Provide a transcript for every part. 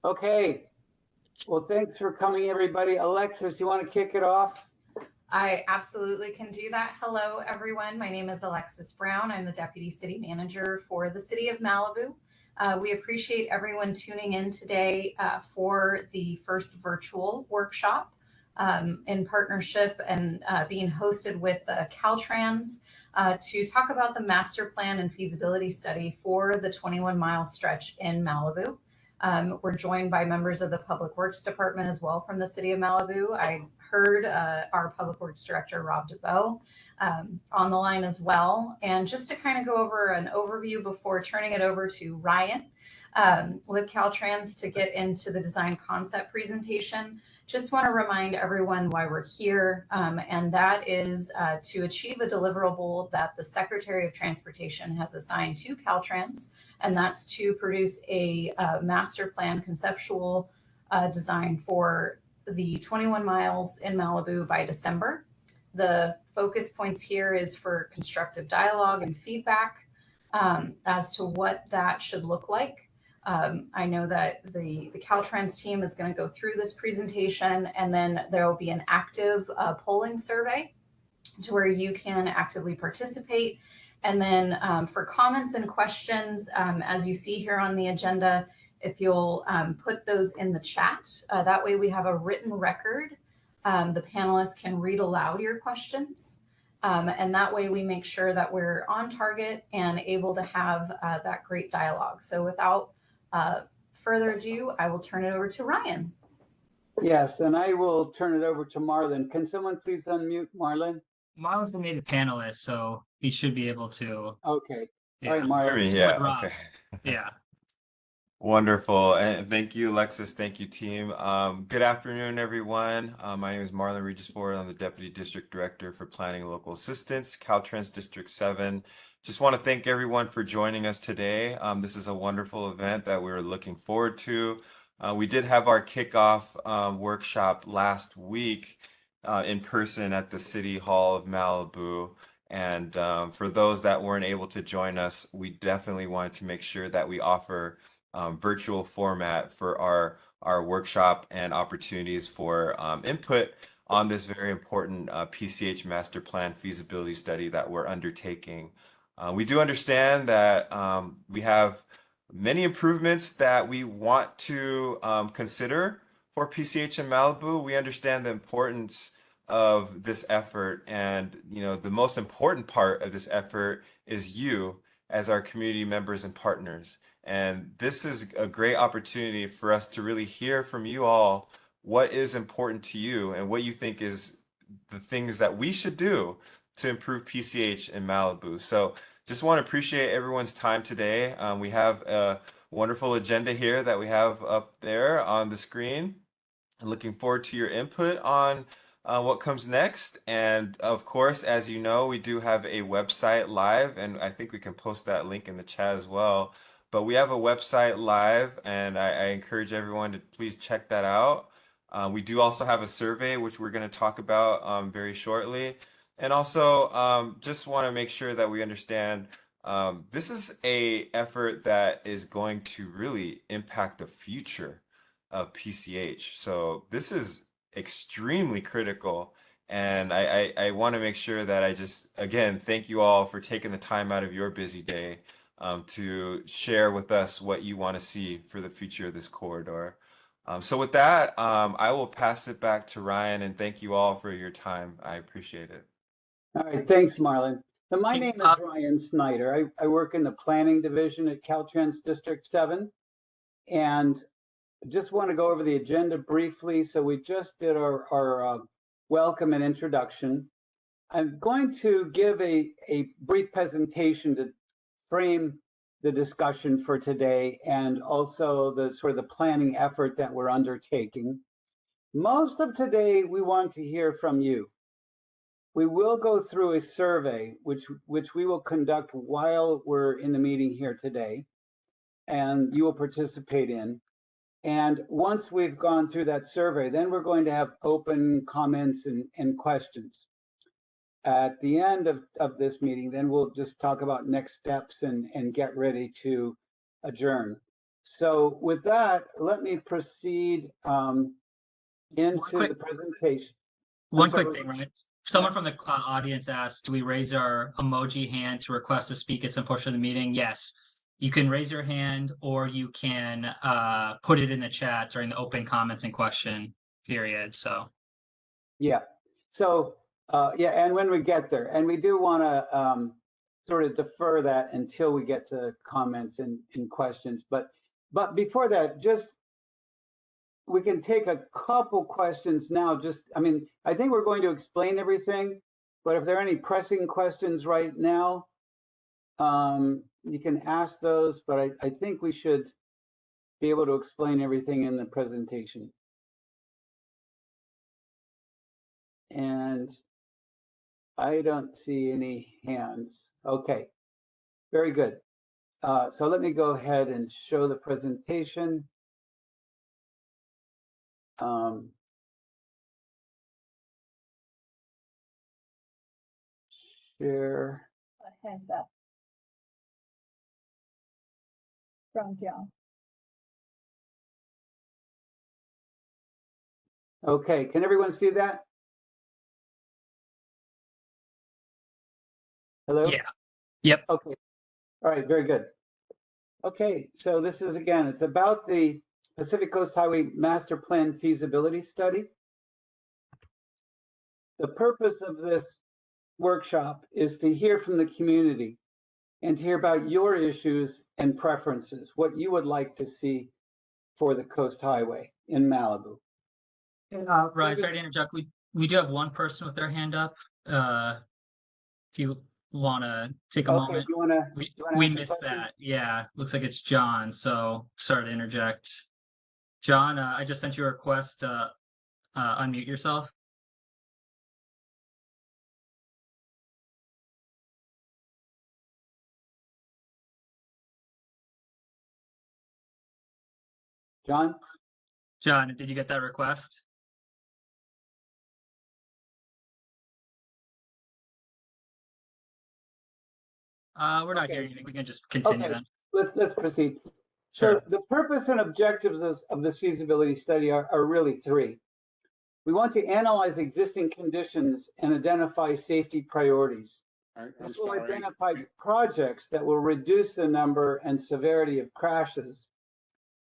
Okay, well, thanks for coming, everybody. Alexis, you want to kick it off? I absolutely can do that. Hello, everyone. My name is Alexis Brown. I'm the Deputy City Manager for the City of Malibu. We appreciate everyone tuning in today for the first virtual workshop in partnership and being hosted with Caltrans to talk about the master plan and feasibility study for the 21-mile stretch in Malibu. We're joined by members of the Public Works Department as well from the City of Malibu. I heard our Public Works Director, Rob DeBoe, on the line as well. And just to kind of go over an overview before turning it over to Ryan with Caltrans to get into the design concept presentation, just want to remind everyone why we're here, and that is to achieve a deliverable that the Secretary of Transportation has assigned to Caltrans, and that's to produce a master plan conceptual design for the 21 miles in Malibu by December. The focus points here is for constructive dialogue and feedback as to what that should look like. I know that the Caltrans team is going to go through this presentation, and then there will be an active polling survey to where you can actively participate. And then for comments and questions, as you see here on the agenda, if you'll put those in the chat, that way we have a written record. The panelists can read aloud your questions. And that way we make sure that we're on target and able to have that great dialogue. So without further ado, I will turn it over to Ryan. Yes, and I will turn it over to Marlon. Can someone please unmute Marlon? Marlon's been made a panelist, so he should be able to. Okay. Yeah. All right, Marlon. Yeah, Rob. okay. Yeah. Wonderful. And thank you, Alexis. Thank you, team. Good afternoon, everyone. My name is Marlon Regisford. I'm the Deputy District Director for Planning and Local Assistance, Caltrans District 7. Just want to thank everyone for joining us today. This is a wonderful event that we're looking forward to. We did have our kickoff workshop last week in person at the City Hall of Malibu. And for those that weren't able to join us, we definitely wanted to make sure that we offer virtual format for our workshop and opportunities for input on this very important PCH master plan feasibility study that we're undertaking. We do understand that we have many improvements that we want to consider for PCH in Malibu. We understand the importance of this effort, and the most important part of this effort is you as our community members and partners. And this is a great opportunity for us to really hear from you all what is important to you and what you think is the things that we should do to improve PCH in Malibu. So just want to appreciate everyone's time today. We have a wonderful agenda here that we have up there on the screen. Looking forward to your input on what comes next. And of course, as you know, we do have a website live, and I think we can post that link in the chat as well. But we have a website live, and I encourage everyone to please check that out. We do also have a survey, which we're going to talk about very shortly. And also just want to make sure that we understand this is an effort that is going to really impact the future of PCH. So this is extremely critical. And I want to make sure that I just, again, thank you all for taking the time out of your busy day to share with us what you want to see for the future of this corridor. So with that, I will pass it back to Ryan, and thank you all for your time. I appreciate it. All right, thanks, Marlon. So my name is Ryan Snyder. I work in the planning division at Caltrans District 7, and just want to go over the agenda briefly. So we just did our welcome and introduction. I'm going to give a brief presentation to frame the discussion for today, and also the sort of the planning effort that we're undertaking. Most of today, we want to hear from you. We will go through a survey, which we will conduct while we're in the meeting here today, and you will participate in. And once we've gone through that survey, then we're going to have open comments and questions. At the end of this meeting, then we'll just talk about next steps and get ready to adjourn. So with that, let me proceed into quick- the presentation. One sorry, quick thing, right? Someone from the audience asked, do we raise our emoji hand to request to speak at some portion of the meeting? Yes. You can raise your hand or you can put it in the chat during the open comments and question period. So Yeah. So yeah, and when we get there, and we do want to sort of defer that until we get to comments and questions. But before that, just we can take a couple questions now. Just, I mean, I think we're going to explain everything, but if there are any pressing questions right now, you can ask those, but I think we should be able to explain everything in the presentation. And I don't see any hands. Okay, very good. So let me go ahead and show the presentation. Share. Hands up from John. Okay, can everyone see that? Hello? yeah. Yep. Okay. All right, very good. Okay, so this is, again, it's about the Pacific Coast Highway Master Plan Feasibility Study. The purpose of this workshop is to hear from the community and to hear about your issues and preferences, what you would like to see for the Coast Highway in Malibu. Ryan, sorry to interject. We do have one person with their hand up. If you want to take a Okay, moment. you wanna We ask a missed question? that. Yeah, looks like it's John. So sorry to interject. John, I just sent you a request to unmute yourself. John? John, did you get that request? We're not Okay. hearing anything. We can just continue Okay. then. Let's proceed. Sure. So the purpose and objectives of this feasibility study are really three. We want to analyze existing conditions and identify safety priorities. This will identify projects that will reduce the number and severity of crashes.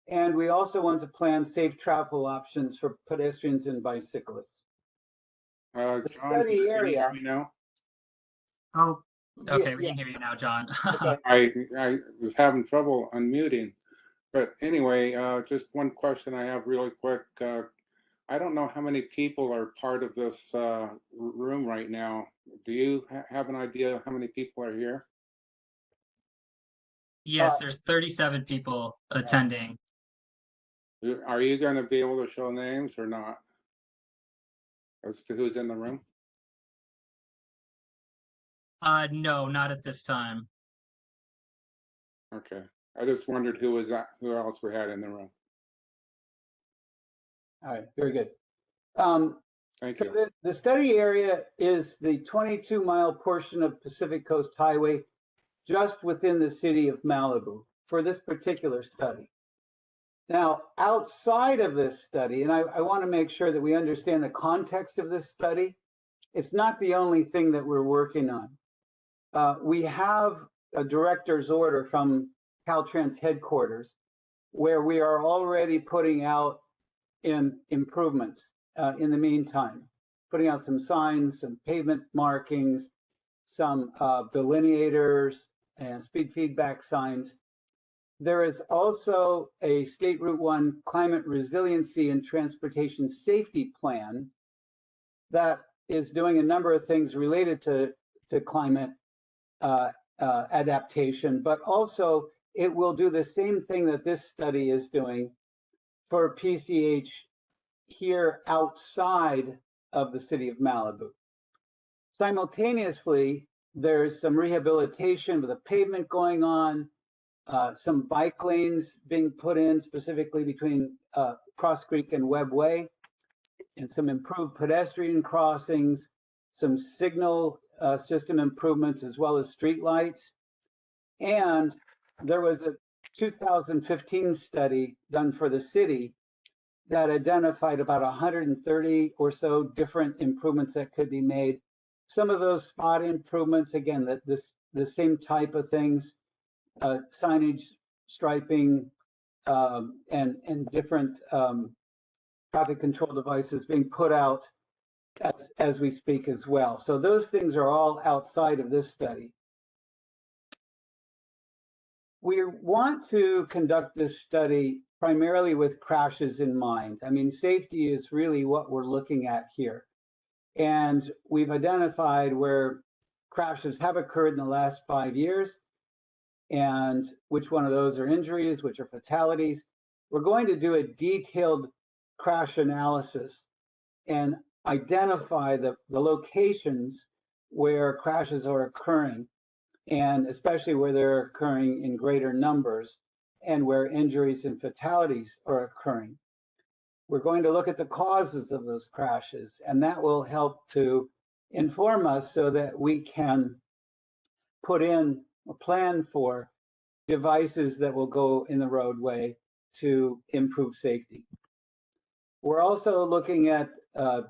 And we also want to plan safe travel options for pedestrians and bicyclists. John, study can area- you hear me now? Oh, okay. We Yeah, can hear you now, John. okay. I was having trouble unmuting, but anyway, just one question I have really quick. I don't know how many people are part of this room right now. Do you have an idea how many people are here? Yes, there's 37 people attending. Are you going to be able to show names or not as to who's in the room? No, not at this time. Okay, I just wondered who else we had in the room. All right, very good. Thank So you. the study area is the 22-mile portion of Pacific Coast Highway just within the city of Malibu for this particular study. Now, outside of this study, and I want to make sure that we understand the context of this study, it's not the only thing that we're working on. We have a director's order from Caltrans headquarters where we are already putting out improvements in the meantime, putting out some signs, some pavement markings, some delineators and speed feedback signs. There is also a State Route 1 climate resiliency and transportation safety plan that is doing a number of things related to climate adaptation, but also it will do the same thing that this study is doing for PCH here outside of the city of Malibu. Simultaneously, there's some rehabilitation with a pavement going on, some bike lanes being put in specifically between Cross Creek and Webb Way, and some improved pedestrian crossings, some signal system improvements, as well as street lights. And there was 2015 study done for the city that identified about 130 or so different improvements that could be made. Some of those spot improvements, again, the same type of things, signage, striping, and different traffic control devices being put out as we speak as well. So those things are all outside of this study. We want to conduct this study primarily with crashes in mind. I mean, safety is really what we're looking at here. And we've identified where crashes have occurred in the last 5 years and which one of those are injuries, which are fatalities. We're going to do a detailed crash analysis and identify the locations where crashes are occurring, and especially where they're occurring in greater numbers and where injuries and fatalities are occurring. We're going to look at the causes of those crashes, and that will help to inform us so that we can put in a plan for devices that will go in the roadway to improve safety. We're also looking at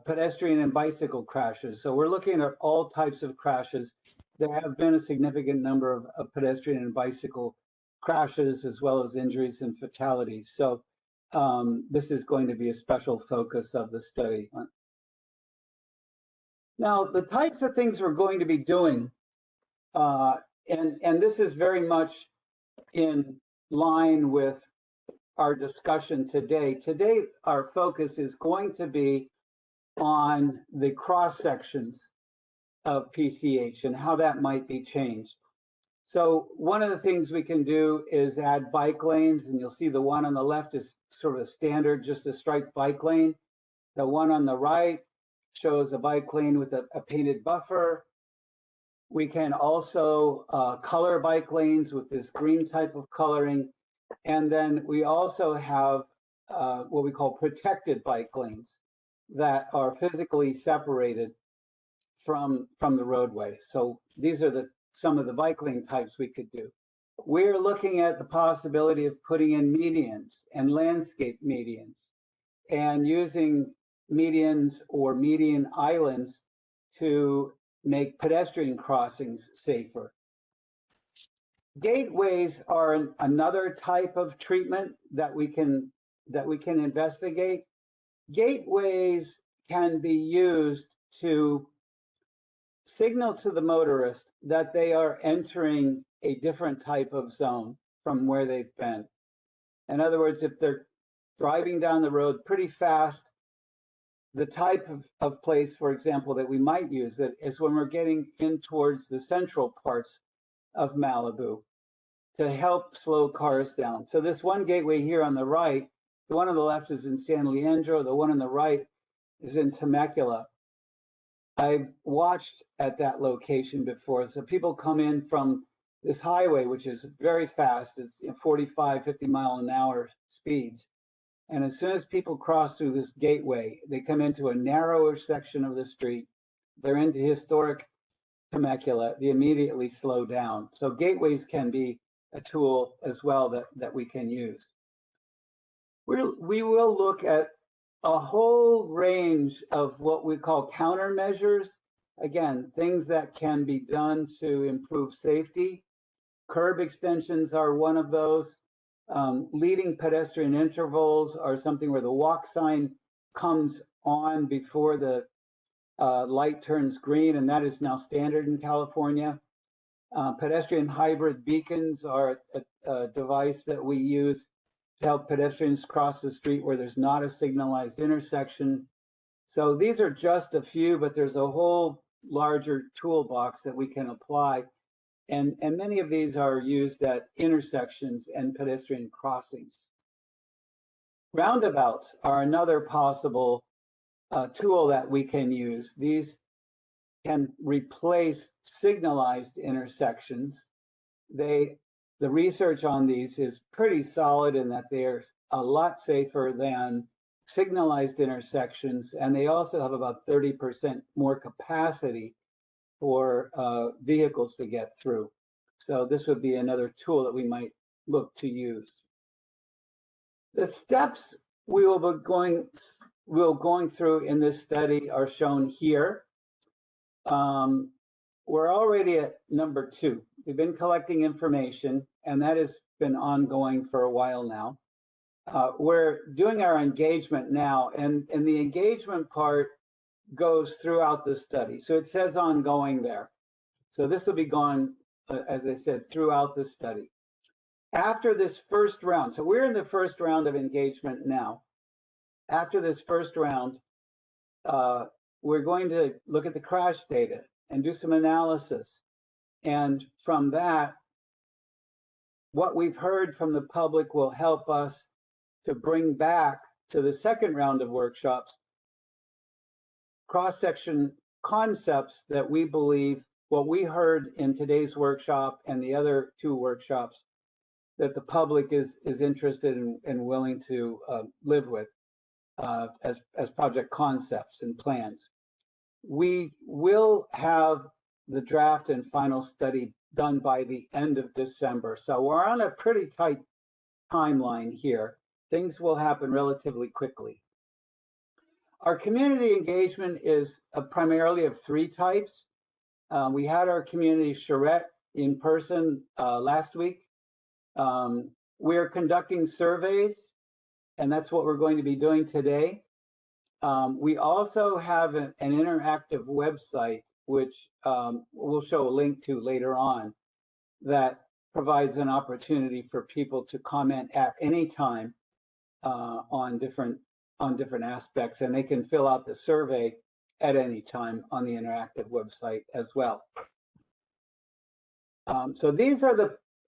pedestrian and bicycle crashes. So we're looking at all types of crashes. There have been a significant number of pedestrian and bicycle crashes, as well as injuries and fatalities. So this is going to be a special focus of the study. Now, the types of things we're going to be doing, and this is very much in line with our discussion today. Today, our focus is going to be on the cross sections of PCH and how that might be changed. So one of the things we can do is add bike lanes, and you'll see the one on the left is sort of a standard, just a striped bike lane. The one on the right shows a bike lane with a painted buffer. We can also color bike lanes with this green type of coloring. And then we also have what we call protected bike lanes that are physically separated from the roadway. So these are some of the bike lane types we could do. We're looking at the possibility of putting in medians and landscape medians and using medians or median islands to make pedestrian crossings safer. Gateways are another type of treatment that we can investigate. Gateways can be used to signal to the motorist that they are entering a different type of zone from where they've been. In other words, if they're driving down the road pretty fast, the type of place, for example, that we might use it is when we're getting in towards the central parts of Malibu to help slow cars down. So this one gateway here on the right, the one on the left is in San Leandro, the one on the right is in Temecula. I've watched at that location before. So people come in from this highway, which is very fast. It's 45, 50 mile an hour speeds. And as soon as people cross through this gateway, they come into a narrower section of the street. They're into historic Temecula. They immediately slow down. So gateways can be a tool as well that we can use. We will look at a whole range of what we call countermeasures. Again, things that can be done to improve safety. Curb extensions are one of those. Leading pedestrian intervals are something where the walk sign comes on before the light turns green, and that is now standard in California. Pedestrian hybrid beacons are a device that we use to help pedestrians cross the street where there's not a signalized intersection. So these are just a few, but there's a whole larger toolbox that we can apply. And many of these are used at intersections and pedestrian crossings. Roundabouts are another possible tool that we can use. These can replace signalized intersections. The research on these is pretty solid in that they're a lot safer than signalized intersections, and they also have about 30% more capacity for vehicles to get through. So this would be another tool that we might look to use. The steps we will be going through in this study are shown here. We're already at number 2. We've been collecting information, and that has been ongoing for a while now. We're doing our engagement now, and the engagement part goes throughout the study. So it says ongoing there. So this will be gone, as I said, throughout the study. After this first round, so we're in the first round of engagement now. After this first round, we're going to look at the crash data and do some analysis. And from that, what we've heard from the public will help us to bring back to the second round of workshops cross-section concepts that we believe what we heard in today's workshop and the other 2 workshops that the public is interested in and willing to live with as project concepts and plans. We will have the draft and final study done by the end of December. So we're on a pretty tight timeline here. Things will happen relatively quickly. Our community engagement is primarily of 3 types. We had our community charrette in person last week. We're conducting surveys, and that's what we're going to be doing today. We also have an interactive website, which we'll show a link to later on, that provides an opportunity for people to comment at any time on different aspects, and they can fill out the survey at any time on the interactive website as well. So these are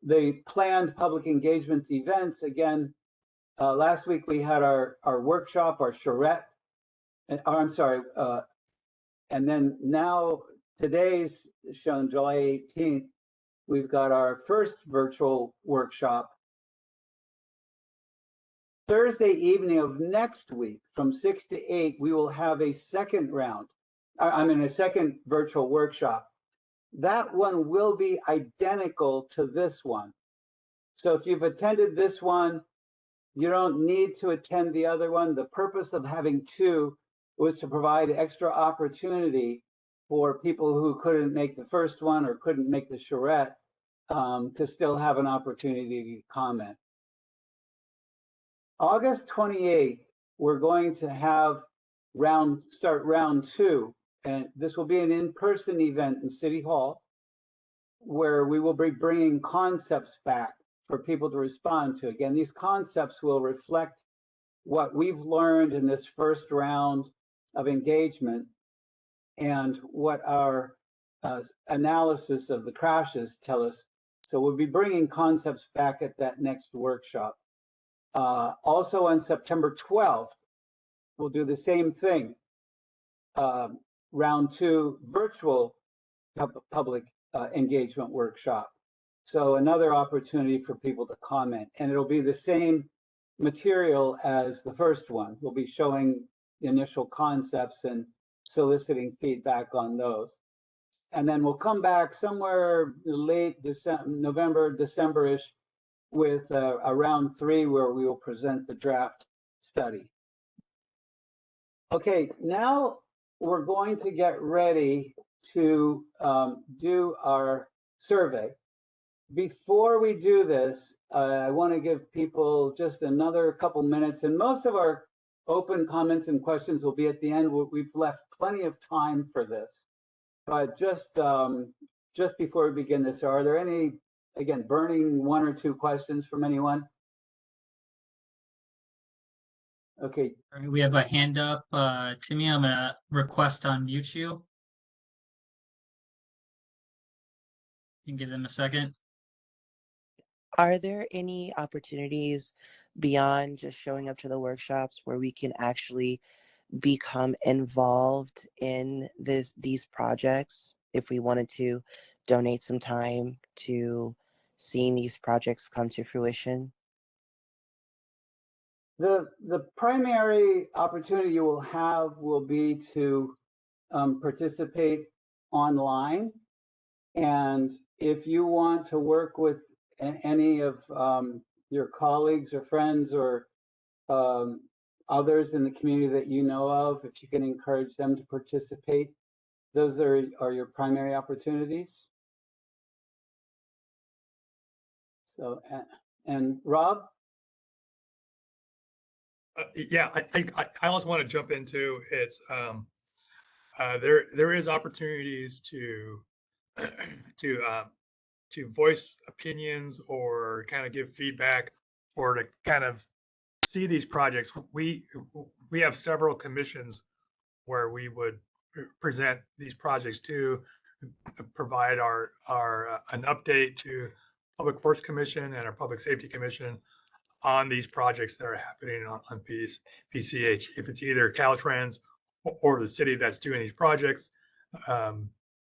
the planned public engagements events. Again, last week we had our workshop, our charrette, and then now today's shown July 18th, we've got our first virtual workshop. Thursday evening of next week from 6 to 8, we will have a second round. A second virtual workshop. That one will be identical to this one. So if you've attended this one, you don't need to attend the other one. The purpose of having 2 was to provide extra opportunity for people who couldn't make the first one or couldn't make the charrette to still have an opportunity to comment. August 28th, we're going to have start round 2, and this will be an in-person event in City Hall where we will be bringing concepts back for people to respond to. Again, these concepts will reflect what we've learned in this first round of engagement and what our analysis of the crashes tell us. So we'll be bringing concepts back at that next workshop. Also on September 12th, we'll do the same thing. Round 2 virtual public engagement workshop. So another opportunity for people to comment, and it'll be the same material as the first one. We'll be showing the initial concepts and soliciting feedback on those. And then we'll come back somewhere late December, November, December-ish with a round 3 where we will present the draft study. Okay, now we're going to get ready to do our survey. Before we do this, I want to give people just another couple minutes, and most of our open comments and questions will be at the end. We've left plenty of time for this, but just before we begin this, are there any, again, burning 1 or 2 questions from anyone? Okay. All right, we have a hand up. Timmy, I'm gonna request unmute you. You can give them a second. Are there any opportunities beyond just showing up to the workshops where we can actually become involved in these projects if we wanted to donate some time to seeing these projects come to fruition? The primary opportunity you will have will be to participate online. And if you want to work with any of your colleagues or friends or others in the community that you know of, if you can encourage them to participate, those are your primary opportunities. So, and Rob? Yeah, I think I also want to jump into it's there is opportunities to to voice opinions or kind of give feedback or to kind of see these projects. We have several commissions where we would present these projects to provide our an update to Public Works Commission and our Public Safety Commission on these projects that are happening on PCH. If it's either Caltrans or the city that's doing these projects,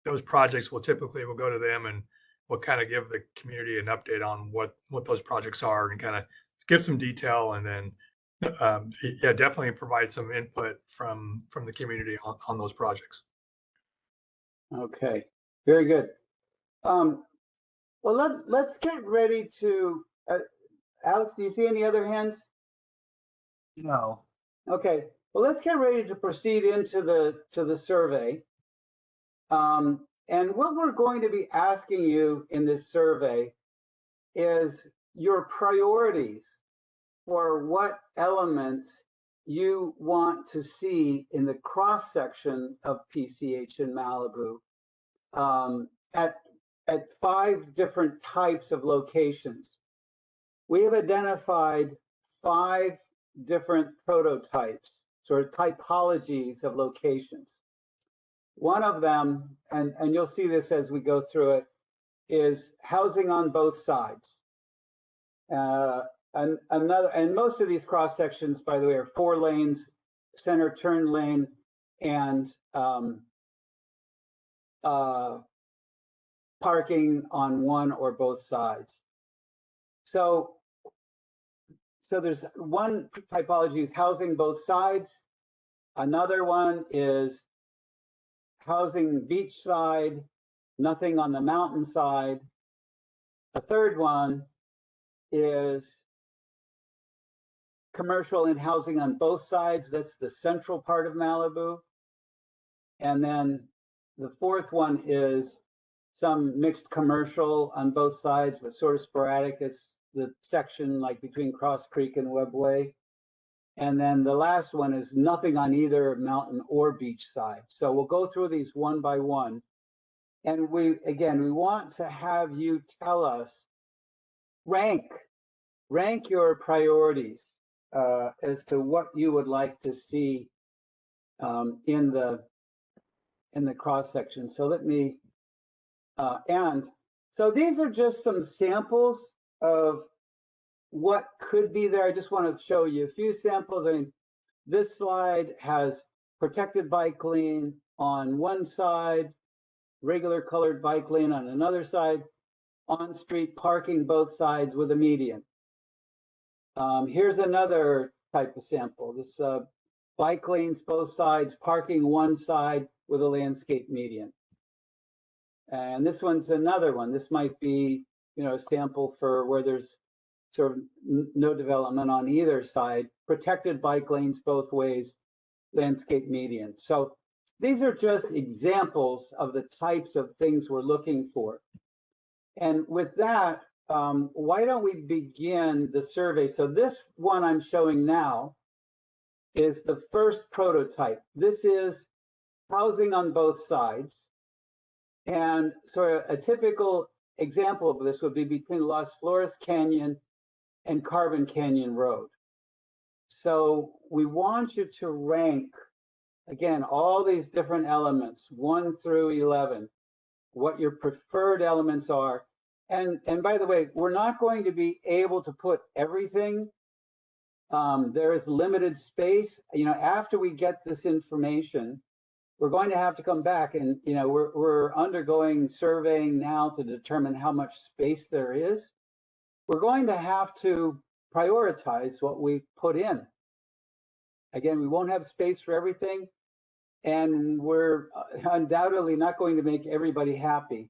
those projects will go to them and we'll kind of give the community an update on what those projects are and kind of give some detail and then yeah, definitely provide some input from the community on those projects. Okay, very good. Well, let's get ready to, Alex, do you see any other hands? No. Okay, well, let's get ready to proceed into the survey. And what we're going to be asking you in this survey is your priorities for what elements you want to see in the cross section of PCH in Malibu at 5 different types of locations. We have identified 5 different prototypes, sort of typologies of locations. One of them, and you'll see this as we go through it, is housing on both sides. And most of these cross sections, by the way, are 4 lanes, center turn lane, and parking on one or both sides. So there's one typology is housing both sides. Another one is housing beach side, nothing on the mountain side. A third one is commercial and housing on both sides. That's the central part of Malibu. And then the fourth one is some mixed commercial on both sides, but sort of sporadic. It's the section like between Cross Creek and Webbway. And then the last one is nothing on either mountain or beach side. So we'll go through these one by one. And we want to have you tell us, rank your priorities as to what you would like to see in the cross section. So let me, and so these are just some samples of what could be there. I just want to show you a few samples. I mean, this slide has protected bike lane on one side, regular colored bike lane on another side, on-street parking both sides with a median. Here's another type of sample. This bike lanes both sides, parking one side with a landscape median. And this one's another one. This might be, a sample for where there's sort of no development on either side, protected bike lanes both ways, landscape median. So these are just examples of the types of things we're looking for. And with that, why don't we begin the survey? So this one I'm showing now is the first prototype. This is housing on both sides. And sort of a typical example of this would be between Las Flores Canyon and Carbon Canyon Road. So we want you to rank, again, all these different elements, 1 through 11, what your preferred elements are. And by the way, we're not going to be able to put everything. There is limited space. After we get this information, we're going to have to come back and, we're undergoing surveying now to determine how much space there is. We're going to have to prioritize what we put in. Again, we won't have space for everything, and we're undoubtedly not going to make everybody happy.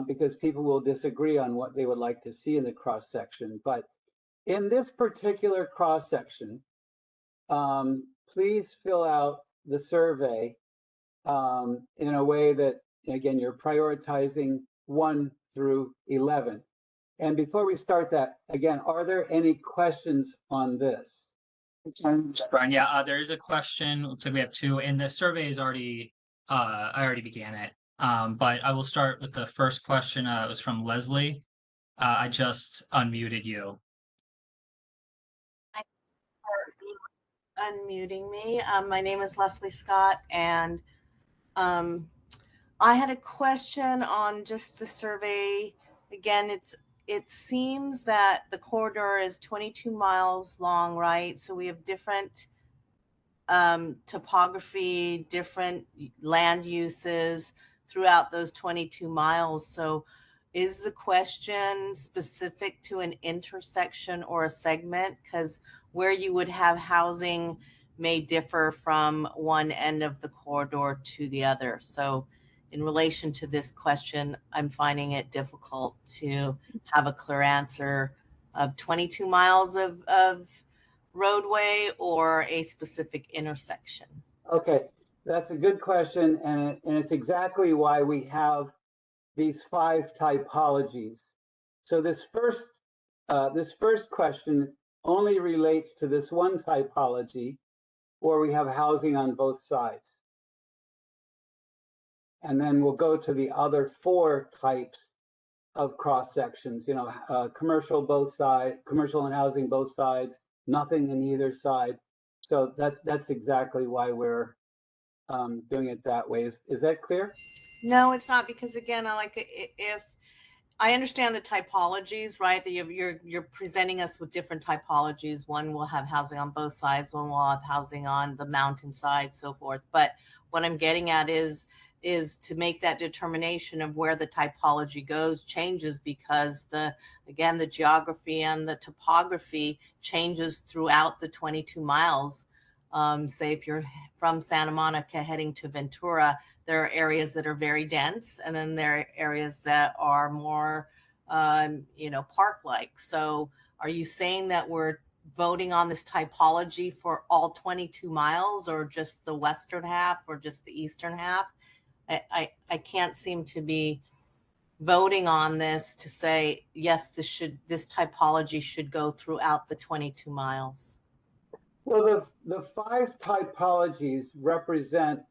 because people will disagree on what they would like to see in the cross section. But in this particular cross section, please fill out the survey in a way that, again, you're prioritizing 1 through 11. And before we start that, again, are there any questions on this? Brian, yeah, there is a question. Looks like we have 2, and the survey is already, I already began it. But I will start with the first question. It was from Leslie. I just unmuted you. Unmuting me. My name is Leslie Scott, and I had a question on just the survey. Again, it seems that the corridor is 22 miles long, right? So we have different topography, different land uses throughout those 22 miles. So is the question specific to an intersection or a segment? Because where you would have housing may differ from one end of the corridor to the other. So in relation to this question, I'm finding it difficult to have a clear answer of 22 miles of roadway or a specific intersection. Okay, that's a good question, and it's exactly why we have these 5 typologies. So this first question only relates to this one typology where we have housing on both sides. And then we'll go to the other 4 types of cross sections, commercial both sides, commercial and housing both sides, nothing in either side. So that's exactly why we're doing it that way. Is that clear? No, it's not, because again, if I understand the typologies, right? That you're presenting us with different typologies. One will have housing on both sides, one will have housing on the mountainside, so forth. But what I'm getting at is to make that determination of where the typology goes changes, because the geography and the topography changes throughout the 22 miles. Say if you're from Santa Monica heading to Ventura, there are areas that are very dense, and then there are areas that are more, park-like. So are you saying that we're voting on this typology for all 22 miles, or just the western half, or just the eastern half? I can't seem to be voting on this to say, yes, this typology should go throughout the 22 miles. Well, the 5 typologies represent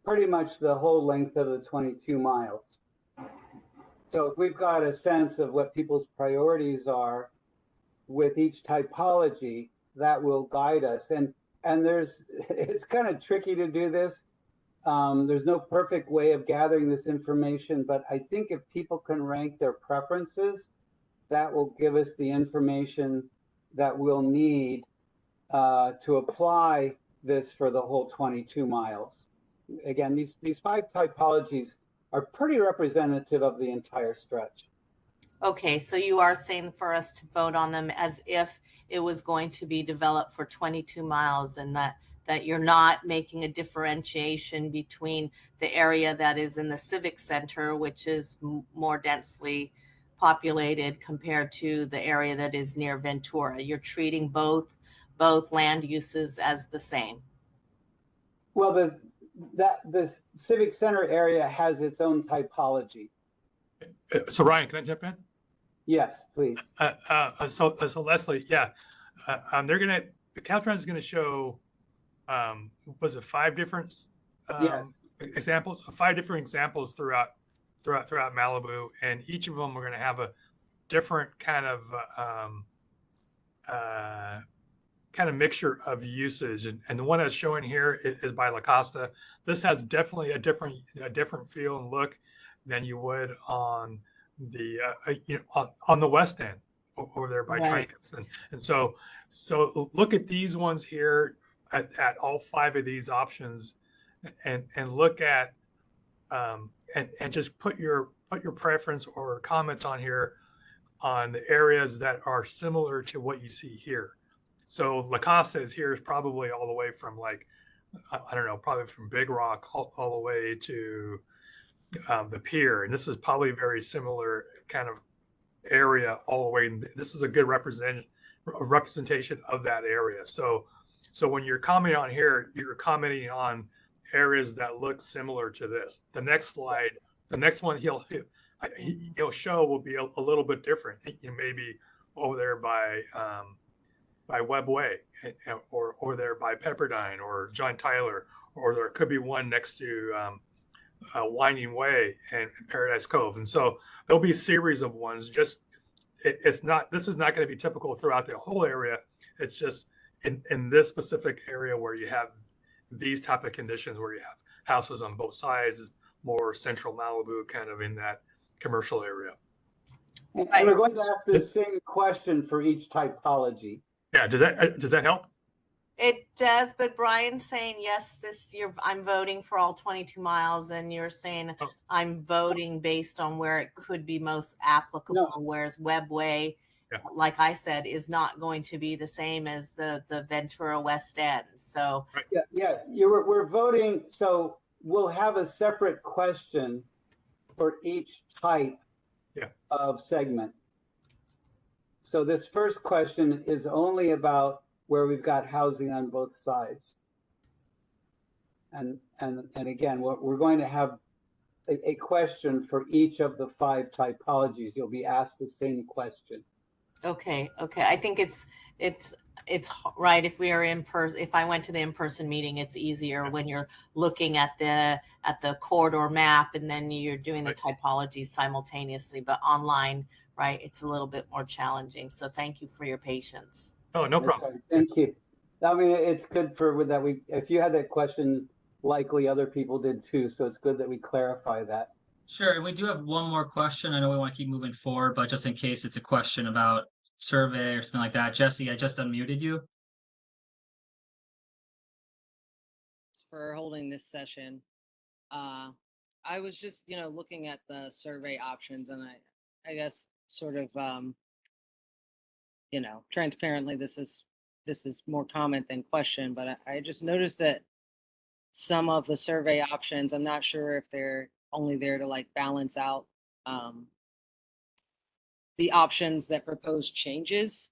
pretty much the whole length of the 22 miles. So if we've got a sense of what people's priorities are with each typology, that will guide us. And it's kind of tricky to do this. There's no perfect way of gathering this information, but I think if people can rank their preferences, that will give us the information that we'll need to apply this for the whole 22 miles. Again, these 5 typologies are pretty representative of the entire stretch. Okay, so you are saying for us to vote on them as if it was going to be developed for 22 miles, and that you're not making a differentiation between the area that is in the civic center, which is more densely populated, compared to the area that is near Ventura. You're treating both land uses as the same. Well, the civic center area has its own typology. So Ryan, can I jump in? Yes, please. So Leslie, yeah, Caltrans is gonna show, was it 5 different Yes. examples? 5 different examples throughout Malibu, and each of them are going to have a different kind of mixture of usage. And the one that's showing here is by La Costa. This has definitely a different feel and look than you would on the on the west end over there by Right. Trinkets. And so look at these ones here at all 5 of these options, and look at and just put your preference or comments on here on the areas that are similar to what you see here. So La Costa is probably all the way from, like, I don't know, probably from Big Rock all the way to the pier, and this is probably very similar kind of area all the way. This is a good representation of that area. So when you're commenting on here, you're commenting on areas that look similar to this. The next slide, the next one he'll show will be a little bit different. Maybe over there by Webway, or there by Pepperdine or John Tyler, or there could be one next to Winding Way and Paradise Cove. And so there'll be a series of ones. Just this is not going to be typical throughout the whole area. It's just in this specific area where you have these type of conditions, where you have houses on both sides, more central Malibu, kind of in that commercial area. And we're going to ask the same question for each typology. Yeah, does that help? It does, but Brian's saying yes. This year I'm voting for all 22 miles, and you're saying I'm voting based on where it could be most applicable. No. Whereas Webway, like I said, is not going to be the same as the Ventura West End. So we're voting. So we'll have a separate question for each type of segment. So this first question is only about where we've got housing on both sides. And again, we're going to have a question for each of the 5 typologies. You'll be asked the same question. Okay. I think it's right. If we are in person, if I went to the in-person meeting, it's easier when you're looking at the corridor map and then you're doing the typologies simultaneously. But online, right, it's a little bit more challenging. So thank you for your patience. Oh, no problem. Right. Thank you. I mean, it's good that if you had that question, likely other people did too. So it's good that we clarify that. Sure. And we do have one more question. I know we want to keep moving forward, but just in case it's a question about survey or something like that. Jesse, I just unmuted you. For holding this session. I was just, looking at the survey options, and I guess sort of, transparently, this is more comment than question, but I just noticed that some of the survey options, I'm not sure if they're only there to like balance out the options that propose changes,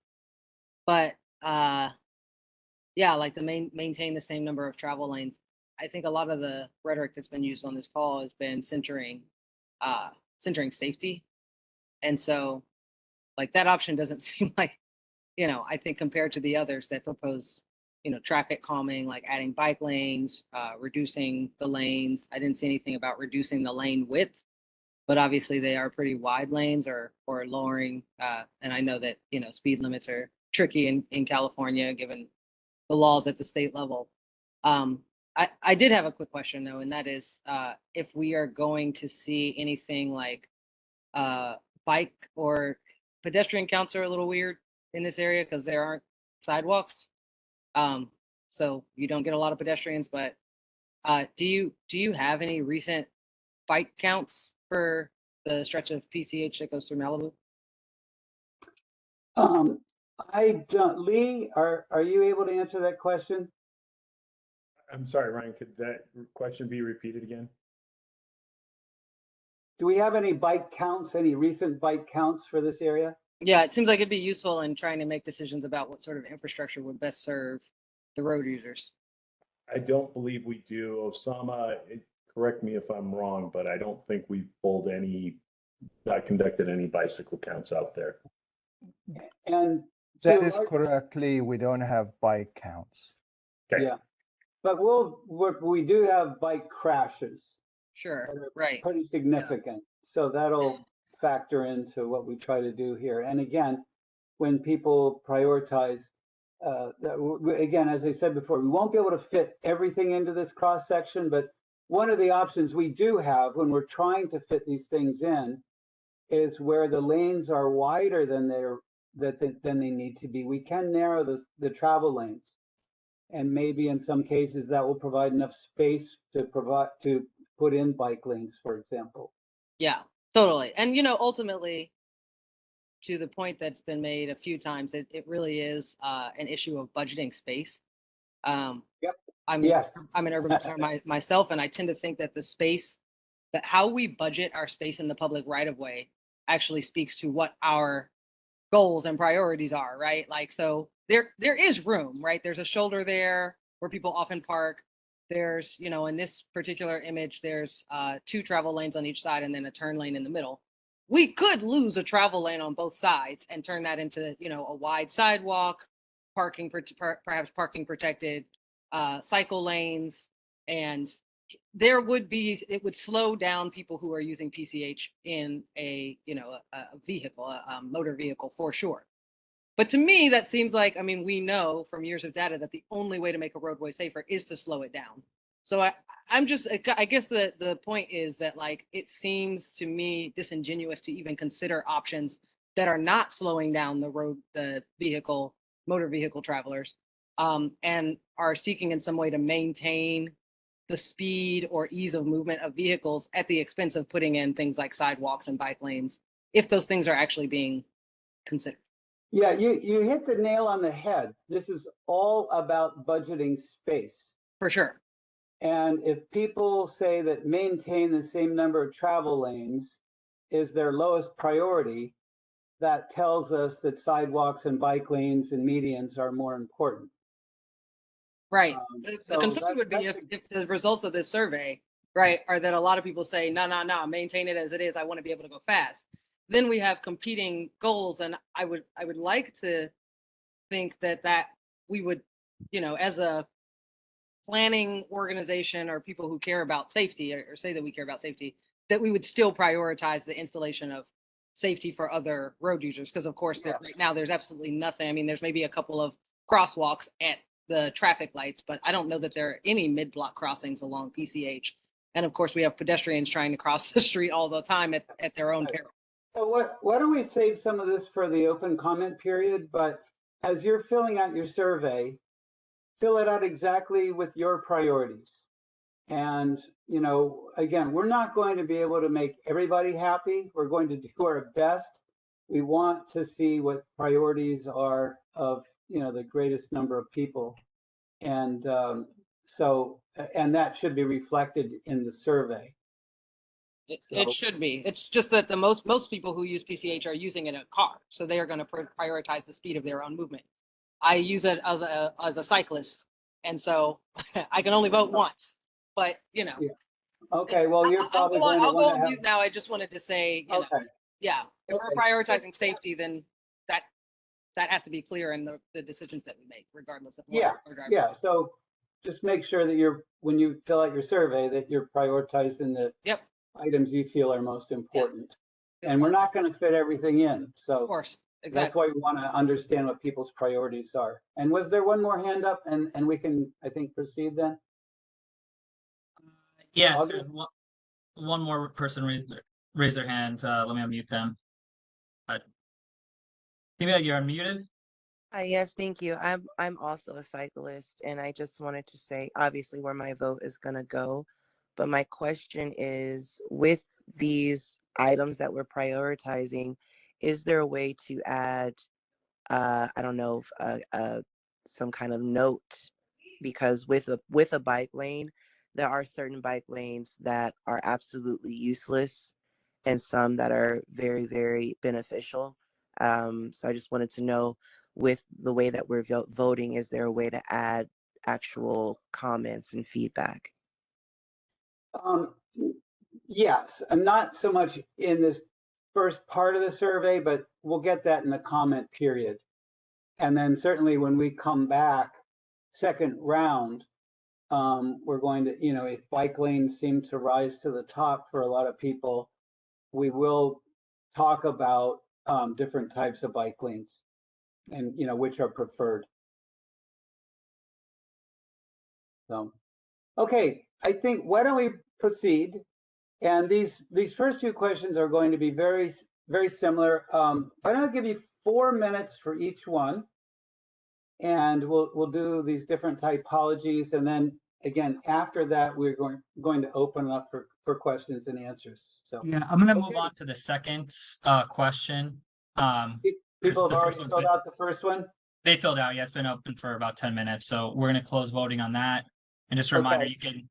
but like the maintain the same number of travel lanes. I think a lot of the rhetoric that's been used on this call has been centering safety. And so like that option doesn't seem like, I think compared to the others that propose, traffic calming, like adding bike lanes, reducing the lanes. I didn't see anything about reducing the lane width, but obviously they are pretty wide lanes or lowering. And I know that, speed limits are tricky in California, given the laws at the state level. I did have a quick question though, and that is if we are going to see anything like bike or pedestrian counts are a little weird in this area because there aren't sidewalks. So you don't get a lot of pedestrians, but do you have any recent bike counts for the stretch of PCH that goes through Malibu? I don't. Lee, are you able to answer that question? I'm sorry, Ryan, could that question be repeated again? Do we have any bike counts, any recent bike counts for this area? Yeah, it seems like it'd be useful in trying to make decisions about what sort of infrastructure would best serve the road users. I don't believe we do. Osama, correct me if I'm wrong, but I don't think we've conducted any bicycle counts out there. And that is correctly, we don't have bike counts. Okay. Yeah, but we do have bike crashes. Sure, right. Pretty significant. So that'll factor into what we try to do here. And again, when people prioritize, again, as I said before, we won't be able to fit everything into this cross section, but one of the options we do have when we're trying to fit these things in is where the lanes are wider than they need to be. We can narrow the travel lanes, and maybe in some cases that will provide enough space to put in bike lanes, for example. Yeah, totally. And ultimately, to the point that's been made a few times, it really is an issue of budgeting space. Yep. I'm an urban planner myself, and I tend to think that the space that how we budget our space in the public right of way actually speaks to what our goals and priorities are, right? Like, so there is room, right? There's a shoulder there where people often park. There's, you know, in this particular image, there's 2 travel lanes on each side and then a turn lane in the middle. We could lose a travel lane on both sides and turn that into, you know, a wide sidewalk, parking, perhaps parking protected cycle lanes. And there would be, it would slow down people who are using PCH in a, you know, a vehicle, a motor vehicle for sure. But to me, that seems like, I mean, we know from years of data that the only way to make a roadway safer is to slow it down. So I guess the point is that, like, it seems to me disingenuous to even consider options that are not slowing down the motor vehicle travelers, and are seeking in some way to maintain the speed or ease of movement of vehicles at the expense of putting in things like sidewalks and bike lanes, if those things are actually being considered. Yeah, you hit the nail on the head. This is all about budgeting space. For sure. And if people say that maintain the same number of travel lanes is their lowest priority, that tells us that sidewalks and bike lanes and medians are more important. Right. The so concern would be if the results of this survey, right, are that a lot of people say, no, maintain it as it is. I want to be able to go fast. Then we have competing goals. And I would like to think that we would, you know, as a planning organization or people who care about safety or say that we care about safety, that we would still prioritize the installation of safety for other road users. Because of course, right now there's absolutely nothing. I mean, there's maybe a couple of crosswalks at the traffic lights, but I don't know that there are any mid-block crossings along PCH. And of course, we have pedestrians trying to cross the street all the time at their own peril. So why don't we save some of this for the open comment period? But as you're filling out your survey, fill it out exactly with your priorities. And, you know, again, we're not going to be able to make everybody happy. We're going to do our best. We want to see what priorities are of, you know, the greatest number of people. And and that should be reflected in the survey. It should be. It's just that most people who use PCH are using it in a car, so they are going to prioritize the speed of their own movement. I use it as a cyclist, and so I can only vote once. But you know. Yeah. Okay. Well, you're probably I'll go on mute now. I just wanted to say, you know, yeah, if we're prioritizing safety, then that has to be clear in the decisions that we make, regardless of what we're driving. Yeah. So just make sure that when you fill out your survey, that you're prioritizing the items you feel are most important. And we're not going to fit everything in. So of course, exactly. That's why we want to understand what people's priorities are. And was there one more hand up, and we can, I think, proceed then? Yes, there's one more person raise their hand. Let me unmute them. Email, you're unmuted. Yes, thank you. I'm also a cyclist, and I just wanted to say, obviously, where my vote is going to go. But my question is, with these items that we're prioritizing, is there a way to add, I don't know, some kind of note? Because with a bike lane, there are certain bike lanes that are absolutely useless and some that are very, very beneficial. So I just wanted to know, with the way that we're voting, is there a way to add actual comments and feedback? Yes, and not so much in this first part of the survey, but we'll get that in the comment period. And then certainly when we come back second round, we're going to, you know, if bike lanes seem to rise to the top for a lot of people, we will talk about different types of bike lanes and, you know, which are preferred. So, okay, I think, why don't we proceed? And these first two questions are going to be very, very similar. Why don't I give you 4 minutes for each one? And we'll do these different typologies. And then again, after that, we're going to open up for questions and answers. So yeah, I'm going to move on to the second question. People have already filled out the first one? They filled out, yeah, it's been open for about 10 minutes. So we're going to close voting on that. And just a reminder, you can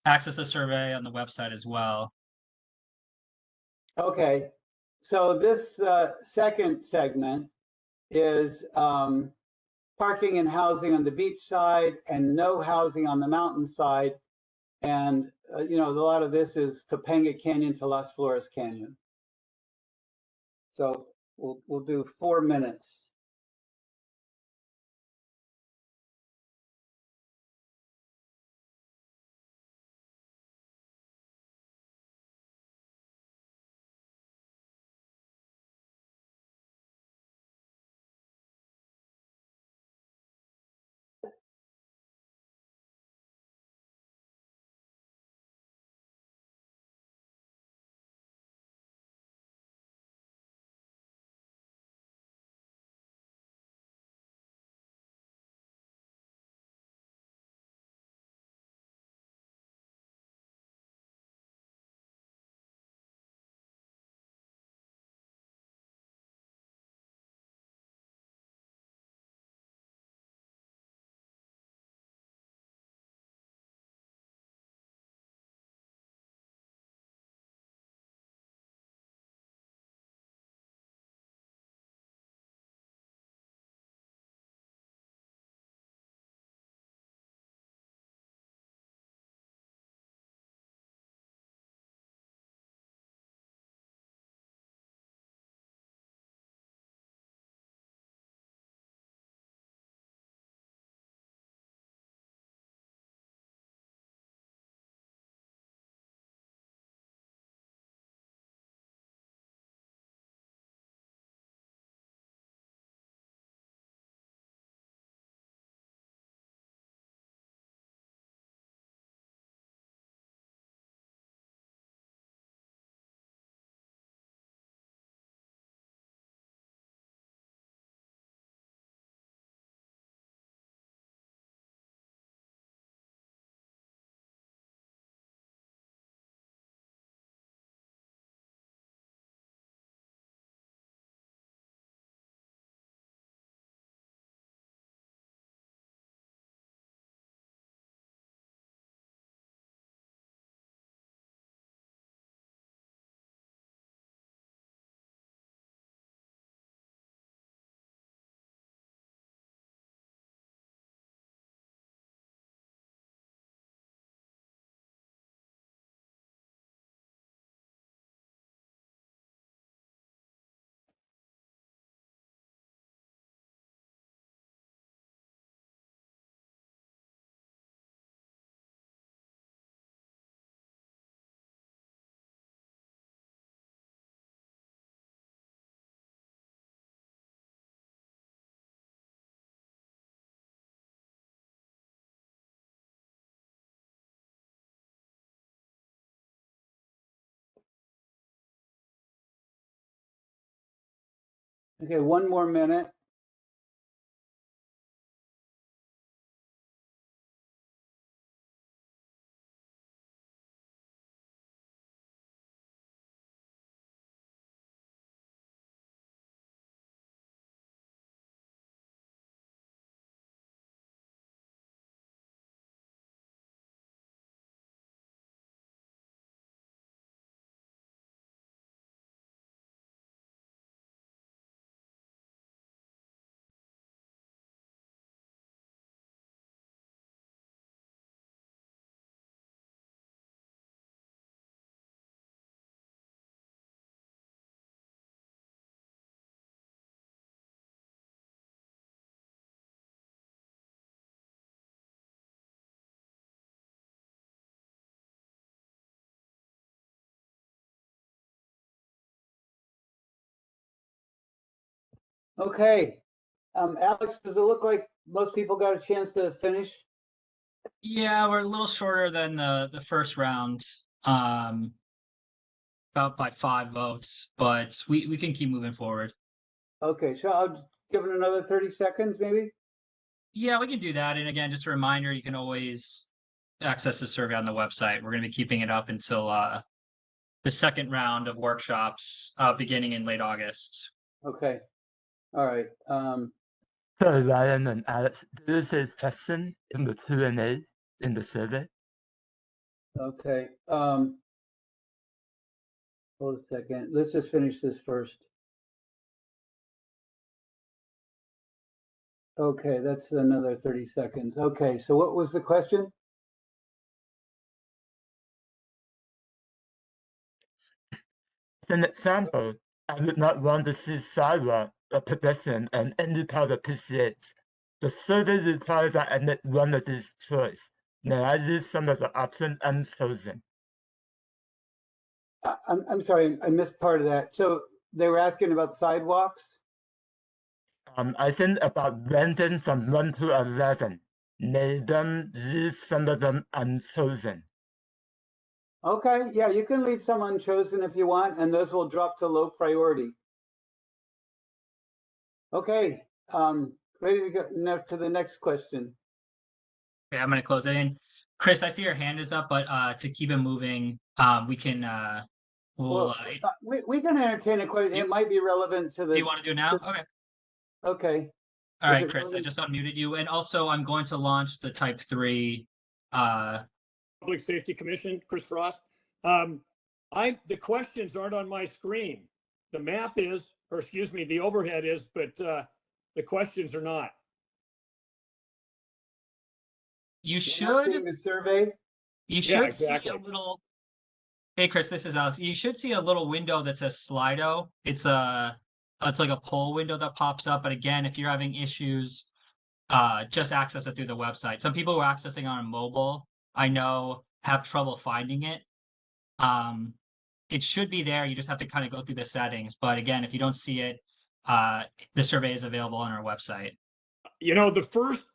access the survey on the website as well. Okay, so this second segment is parking and housing on the beach side and no housing on the mountain side. And, you know, a lot of this is Topanga Canyon to Las Flores Canyon. So we'll do 4 minutes. Okay, 1 more minute. Okay, Alex, does it look like most people got a chance to finish? Yeah, we're a little shorter than the first round, about by 5 votes, but we can keep moving forward. Okay, so I'll give it another 30 seconds, maybe? Yeah, we can do that. And again, just a reminder, you can always access the survey on the website. We're going to be keeping it up until the second round of workshops beginning in late August. Okay, all right. So Ryan and Alex, there is a question in the Q&A in the survey. Okay. Hold a second. Let's just finish this first. Okay, that's another 30 seconds. Okay, so what was the question? As an example, I would not want to see sidewalk, a pedestrian, and any part of PCH. The survey requires that I make one of these choice. May I leave some of the options unchosen? I'm sorry, I missed part of that. So they were asking about sidewalks? I think about renting from 1 to 11. May them leave some of them unchosen. Okay, yeah, you can leave some unchosen if you want, and those will drop to low priority. Okay, ready to go now to the next question. Okay, I'm gonna close it in. Chris, I see your hand is up, but to keep it moving, we can we'll Well, we can entertain a question. It might be relevant to the. do you want to do it now? Okay. Okay. All Is right, it Chris, I relevant? just unmuted you. And also I'm going to launch the type 3 Public Safety Commission, Chris Frost. The questions aren't on my screen. The map is, or excuse me, the overhead is, but the questions are not. you You're not should seeing the survey? you Yeah, should exactly. see a little. Hey Chris, this is Alex. You should see a little window that says Slido. It's like a poll window that pops up. But again, if you're having issues, just access it through the website. Some people who are accessing on a mobile, I know, have trouble finding it. It should be there. You just have to kind of go through the settings. But again, if you don't see it, the survey is available on our website. You know, the first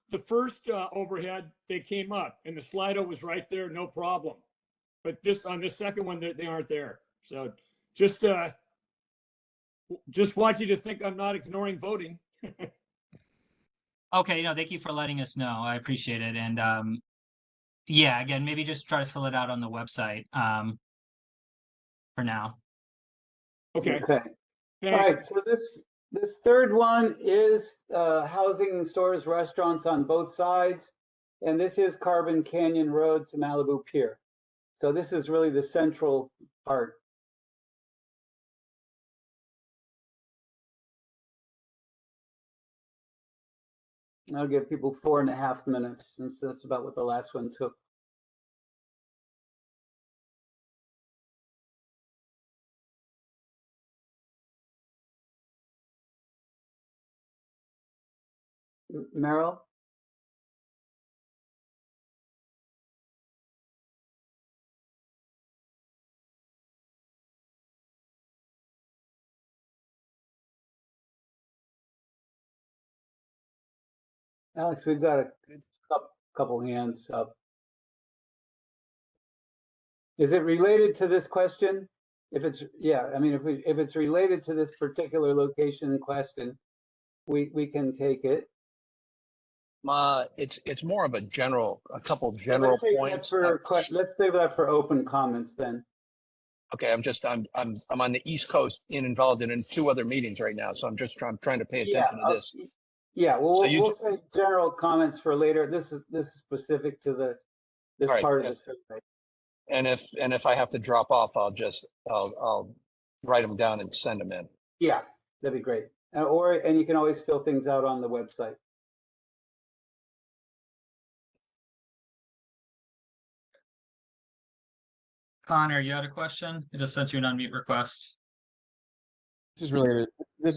overhead, they came up and the Slido was right there, no problem. But on this second one, they aren't there. So just want you to think I'm not ignoring voting. Okay, no, thank you for letting us know. I appreciate it. And yeah, again, maybe just try to fill it out on the website for now. Okay. Okay. All right, so this third one is housing, stores, restaurants on both sides. And this is Carbon Canyon Road to Malibu Pier. So this is really the central part. I'll give people 4.5 minutes, since that's about what the last one took. Meryl? Alex, we've got a couple hands up. Is it related to this question? If it's, yeah, I mean, if it's related to this particular location in question, we can take it. It's more of a couple of Yeah, general let's save points. let's save that for open comments then. Okay, I'm on the East Coast involved in 2 other meetings right now, so I'm trying to pay attention to this. Yeah, well, So we'll save general comments for later. This is specific to this All right, part of the survey. And if I have to drop off, I'll write them down and send them in. Yeah, that'd be great. And you can always fill things out on the website. Connor, you had a question? I just sent you an unmute request. This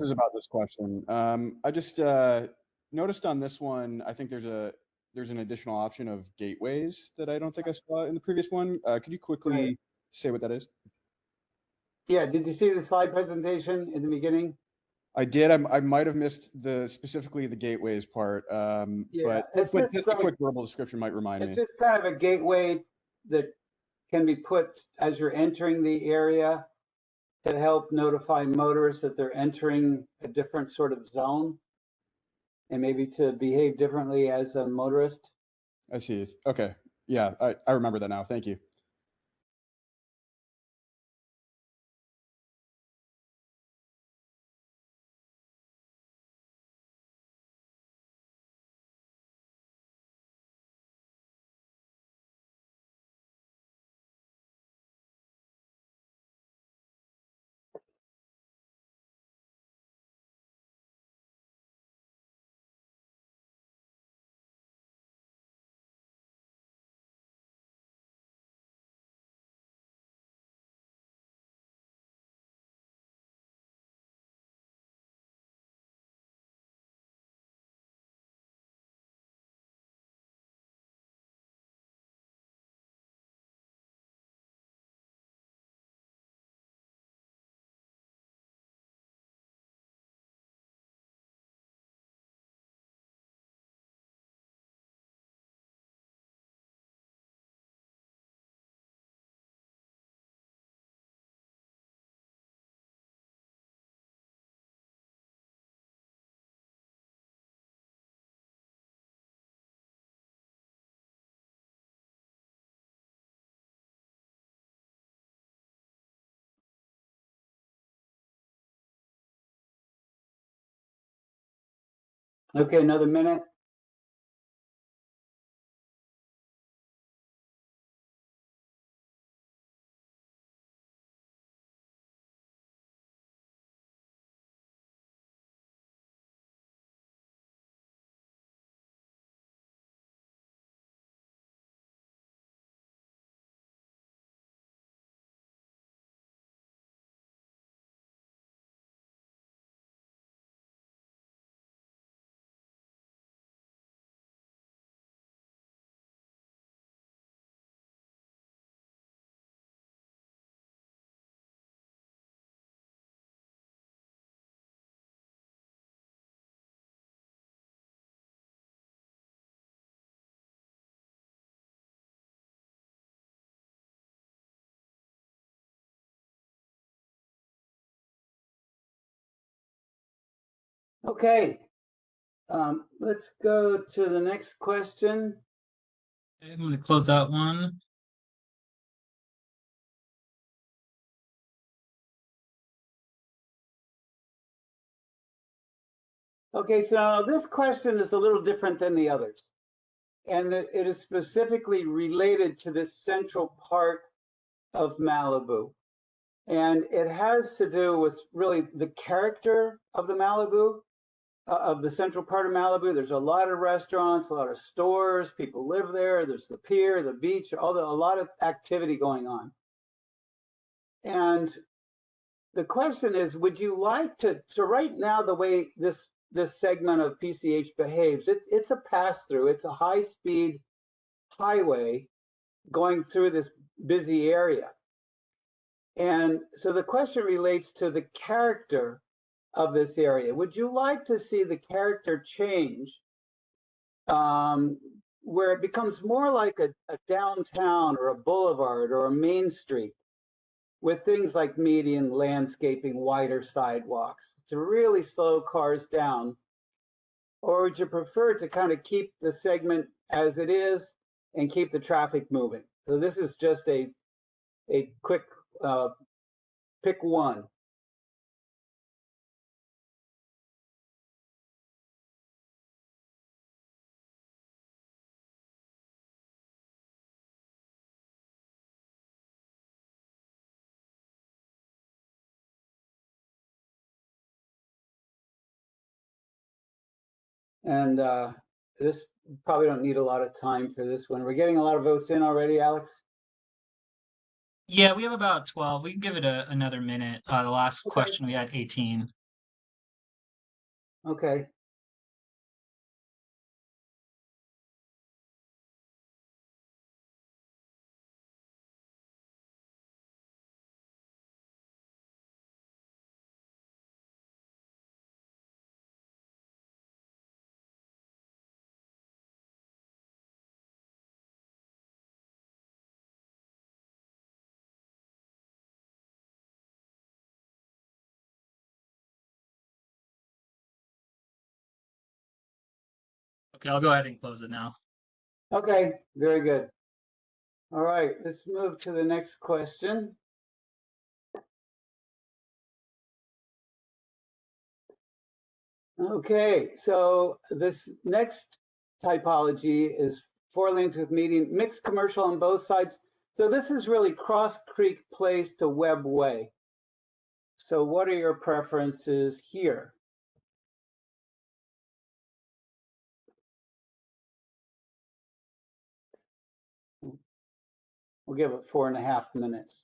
is about this question. I just noticed on this one, I think there's an additional option of gateways that I don't think I saw in the previous one. Could you quickly say what that is? Yeah, did you see the slide presentation in the beginning? I did. I might have missed specifically the gateways part. Yeah, but it's just a quick verbal description might remind me. It's just kind of a gateway that can be put as you're entering the area to help notify motorists that they're entering a different sort of zone and maybe to behave differently as a motorist. I see. Okay. Yeah, I remember that now. Thank you. Okay, another minute. Okay, let's go to the next question. I'm going to close that one. Okay, so now this question is a little different than the others. And it is specifically related to this central part of Malibu. And it has to do with really the character of the Malibu, of the central part of Malibu. There's a lot of restaurants, a lot of stores, people live there. There's the pier, the beach, a lot of activity going on. And the question is, would you like to, so right now, the way this segment of PCH behaves, it's a pass-through. It's a high-speed highway going through this busy area. And so the question relates to the character of this area. Would you like to see the character change where it becomes more like a downtown or a boulevard or a main street with things like median landscaping, wider sidewalks to really slow cars down? Or would you prefer to kind of keep the segment as it is and keep the traffic moving? So this is just a quick pick one. And this probably don't need a lot of time for this one. We're getting a lot of votes in already, Alex. Yeah, we have about 12. We can give it another minute. The last question we had 18. Okay. Okay, I'll go ahead and close it now. Okay, very good. All right, let's move to the next question. Okay, so this next typology is 4 lanes with median, mixed commercial on both sides. So this is really Cross Creek Place to Webb Way. So what are your preferences here? We'll give it 4.5 minutes.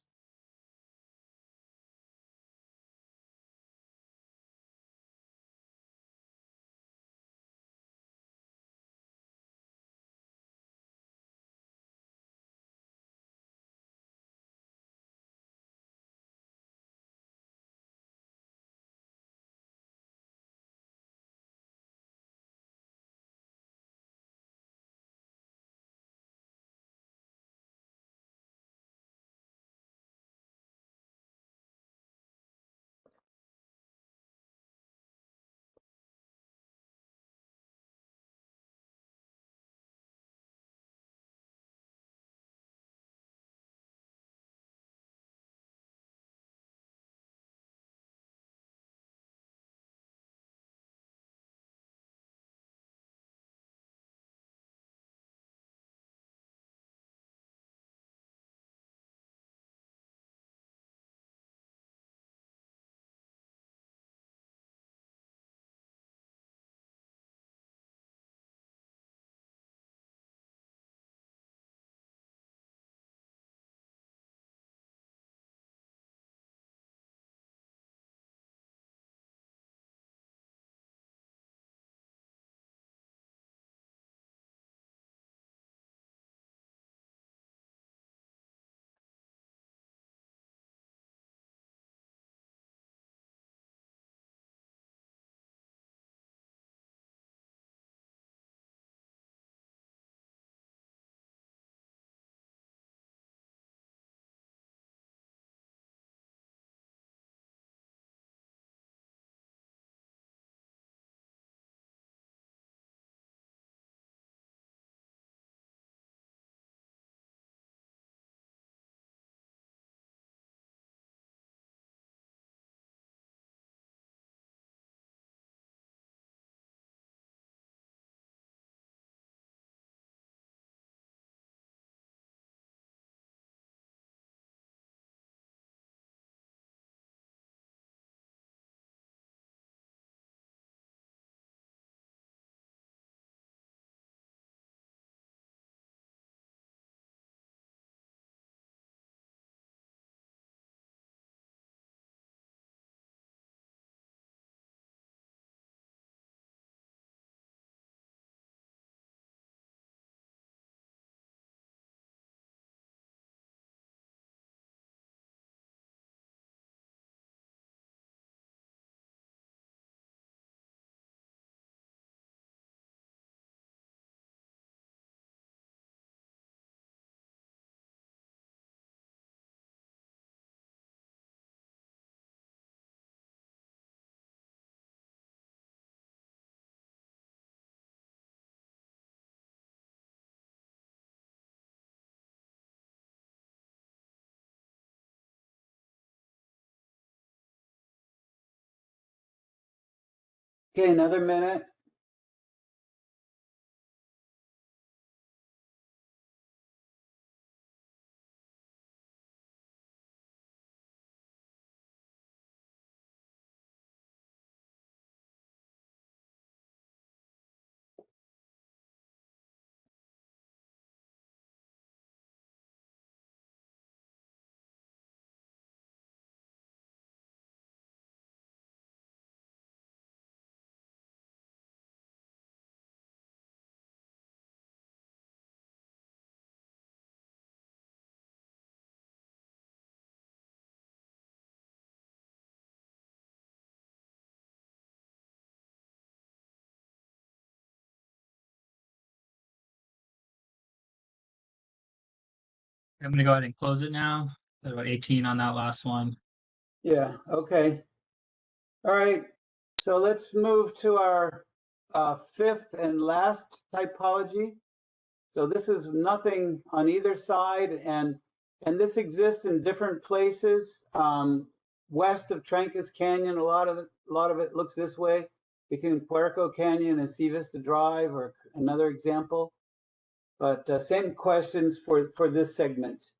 Okay, another minute. I'm gonna go ahead and close it now. Got about 18 on that last one. Yeah, okay. All right, so let's move to our fifth and last typology. So this is nothing on either side, and this exists in different places. West of Trancas Canyon, a lot of it looks this way. Between Puerco Canyon and Sea Vista Drive, or another example. But same questions for this segment.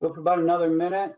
Go for about another minute.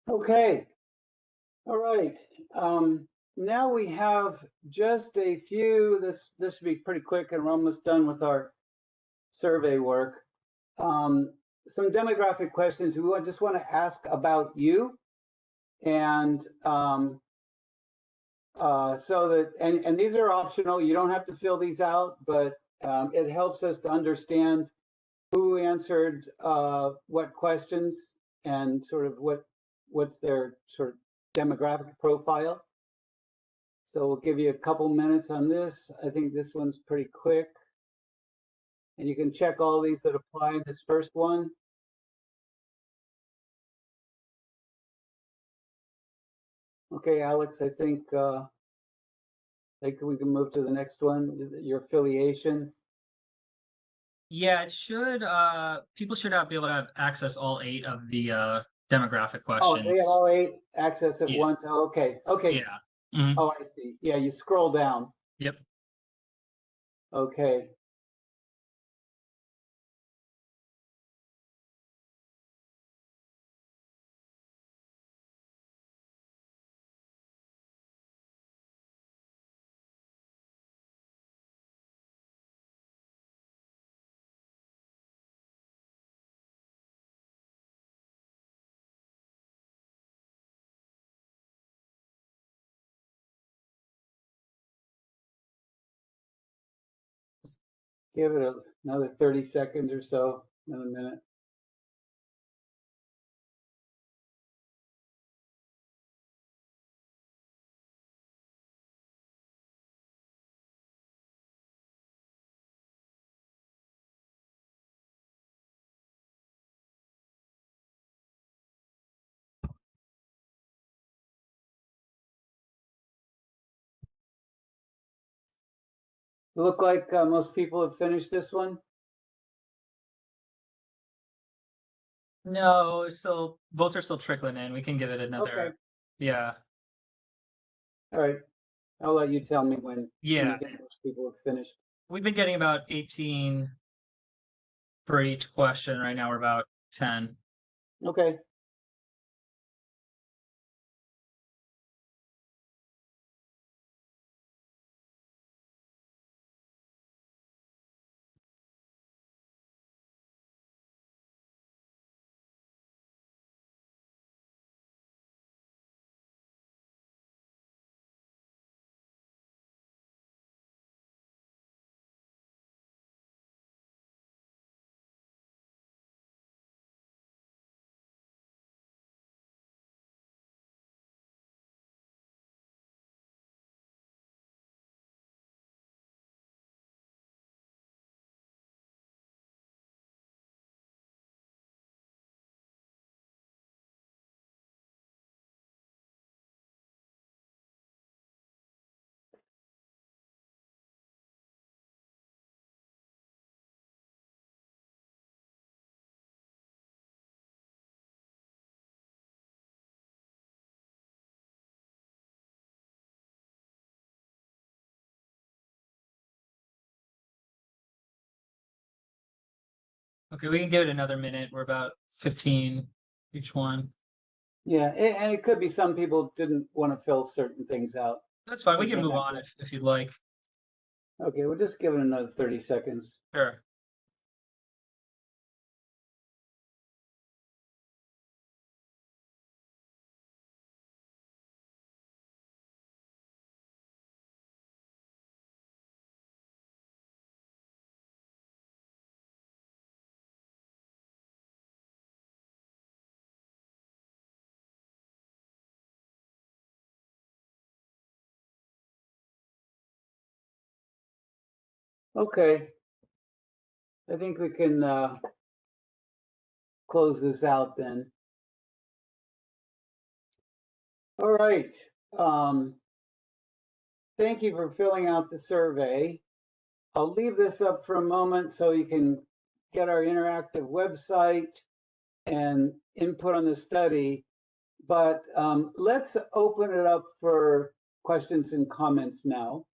Okay. All right. Now we have just a few, this should be pretty quick and we're almost done with our survey work. Some demographic questions we just want to ask about you. And so that, and these are optional, you don't have to fill these out, but it helps us to understand who answered what questions and sort of what's their sort of demographic profile. So we'll give you a couple minutes on this. I think this one's pretty quick. And you can check all these that apply in this first one. Okay, Alex, I think we can move to the next one, your affiliation. Yeah, it should, people should be able to have access all 8 of the demographic Oh, questions. they have all 8 access at Yeah. once. Oh, okay. Okay. Yeah. Mhm. Oh, I see. Yeah, you scroll down. Yep. Okay. Give it another 30 seconds or so, another minute. Look like most people have finished this one. No, so votes are still trickling in. We can give it another. Okay. Yeah. All right. I'll let you tell me when Yeah. you think most people have finished. We've been getting about 18 for each question. Right now we're about 10. Okay. Okay, we can give it another minute. We're about 15 each one. Yeah, and it could be some people didn't want to fill certain things out. That's fine. We They can move have on to- if you'd like. Okay, we'll just give it another 30 seconds. Sure. Okay. I think we can close this out then. All right. Thank you for filling out the survey. I'll leave this up for a moment so you can get our interactive website and input on the study. But let's open it up for questions and comments now.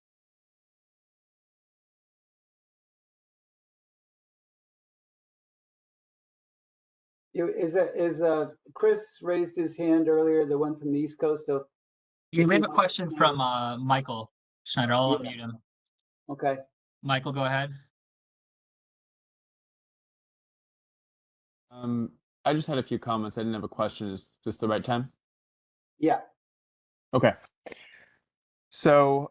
Chris raised his hand earlier, the one from the East Coast? So We is he have a Michael question from Michael Schneider. I'll Yeah. unmute him. Okay. Michael, go ahead. I just had a few comments. I didn't have a question. Is this the right time? Yeah. Okay. So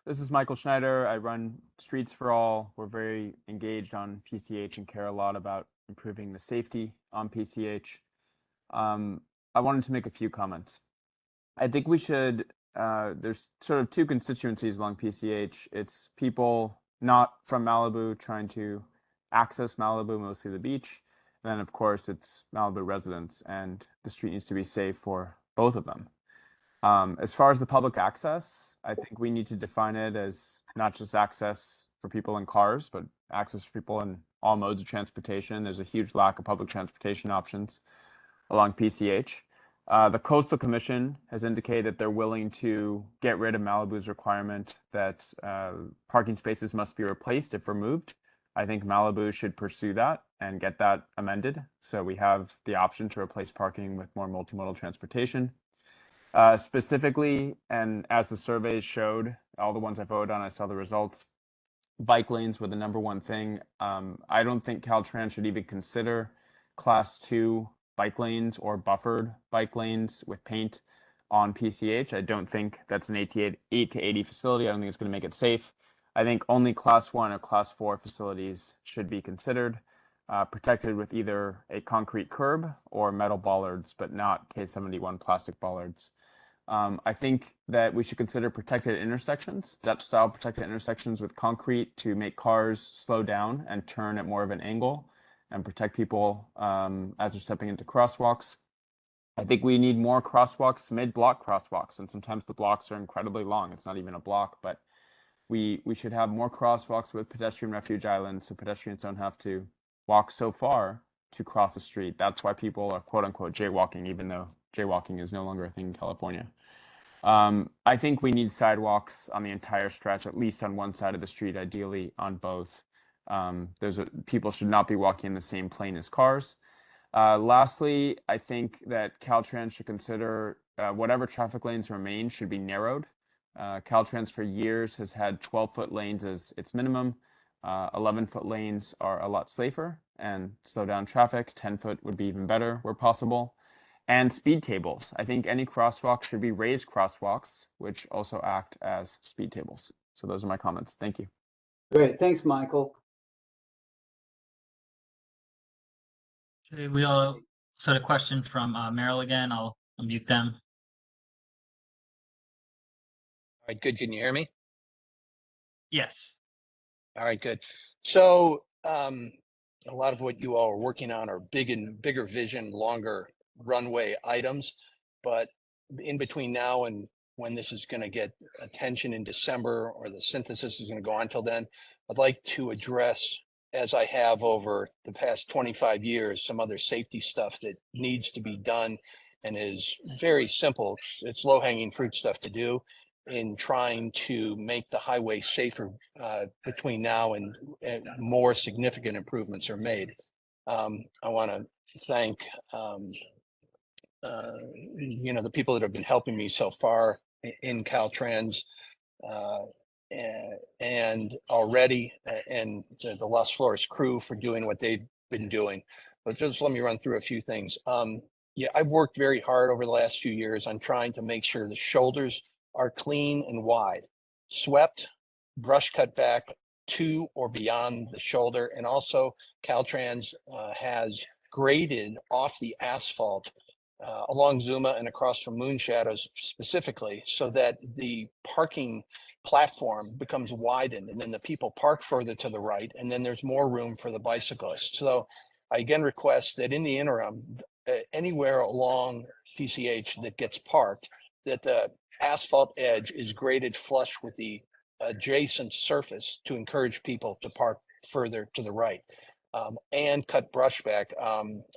this is Michael Schneider. I run Streets for All. We're very engaged on PCH and care a lot about improving the safety on PCH. I wanted to make a few comments. I think we should, there's sort of two constituencies along PCH. It's people not from Malibu trying to access Malibu, mostly the beach. And then, of course, it's Malibu residents, and the street needs to be safe for both of them. As far as the public access, I think we need to define it as not just access for people in cars, but access for people in all modes of transportation. There's a huge lack of public transportation options along PCH. The Coastal Commission has indicated that they're willing to get rid of Malibu's requirement that parking spaces must be replaced if removed. I think Malibu should pursue that and get that amended so we have the option to replace parking with more multimodal transportation. Specifically, and as the surveys showed, all the ones I voted on, I saw the results, bike lanes were the number one thing. I don't think Caltrans should even consider Class 2 bike lanes or buffered bike lanes with paint on PCH. I don't think that's an 8 to 80 facility. I don't think it's going to make it safe. I think only Class 1 or Class 4 facilities should be considered, protected with either a concrete curb or metal bollards, but not K71 plastic bollards. I think that we should consider protected intersections, Dutch-style protected intersections with concrete to make cars slow down and turn at more of an angle and protect people as they're stepping into crosswalks. I think we need more crosswalks, mid-block crosswalks, and sometimes the blocks are incredibly long. It's not even a block, but we should have more crosswalks with pedestrian refuge islands so pedestrians don't have to walk so far to cross the street. That's why people are quote-unquote jaywalking, even though jaywalking is no longer a thing in California. I think we need sidewalks on the entire stretch, at least on one side of the street, ideally on both. People should not be walking in the same plane as cars. Lastly, I think that Caltrans should consider whatever traffic lanes remain should be narrowed. Caltrans for years has had 12-foot lanes as its minimum. 11-foot lanes are a lot safer and slow down traffic. 10-foot would be even better where possible. And speed tables. I think any crosswalk should be raised crosswalks, which also act as speed tables. So those are my comments. Thank you. Great. Thanks, Michael. Okay, we also had a question from Meryl again. I'll unmute them. All right, good. Can you hear me? Yes. All right, good. So a lot of what you all are working on are bigger vision, longer runway items, but in between now and when this is going to get attention in December or the synthesis is going to go on till then, I'd like to address, as I have over the past 25 years, some other safety stuff that needs to be done and is very simple. It's low-hanging fruit stuff to do in trying to make the highway safer between now and more significant improvements are made. I want to thank the people that have been helping me so far in Caltrans and already, and the Las Flores crew for doing what they've been doing. But just let me run through a few things. Yeah, I've worked very hard over the last few years on trying to make sure the shoulders are clean and wide, swept, brush cut back to or beyond the shoulder. And also Caltrans has graded off the asphalt along Zuma and across from Moon Shadows specifically, so that the parking platform becomes widened and then the people park further to the right, and then there's more room for the bicyclists. So I again request that in the interim, anywhere along PCH that gets parked, that the asphalt edge is graded flush with the adjacent surface to encourage people to park further to the right. And cut brush back.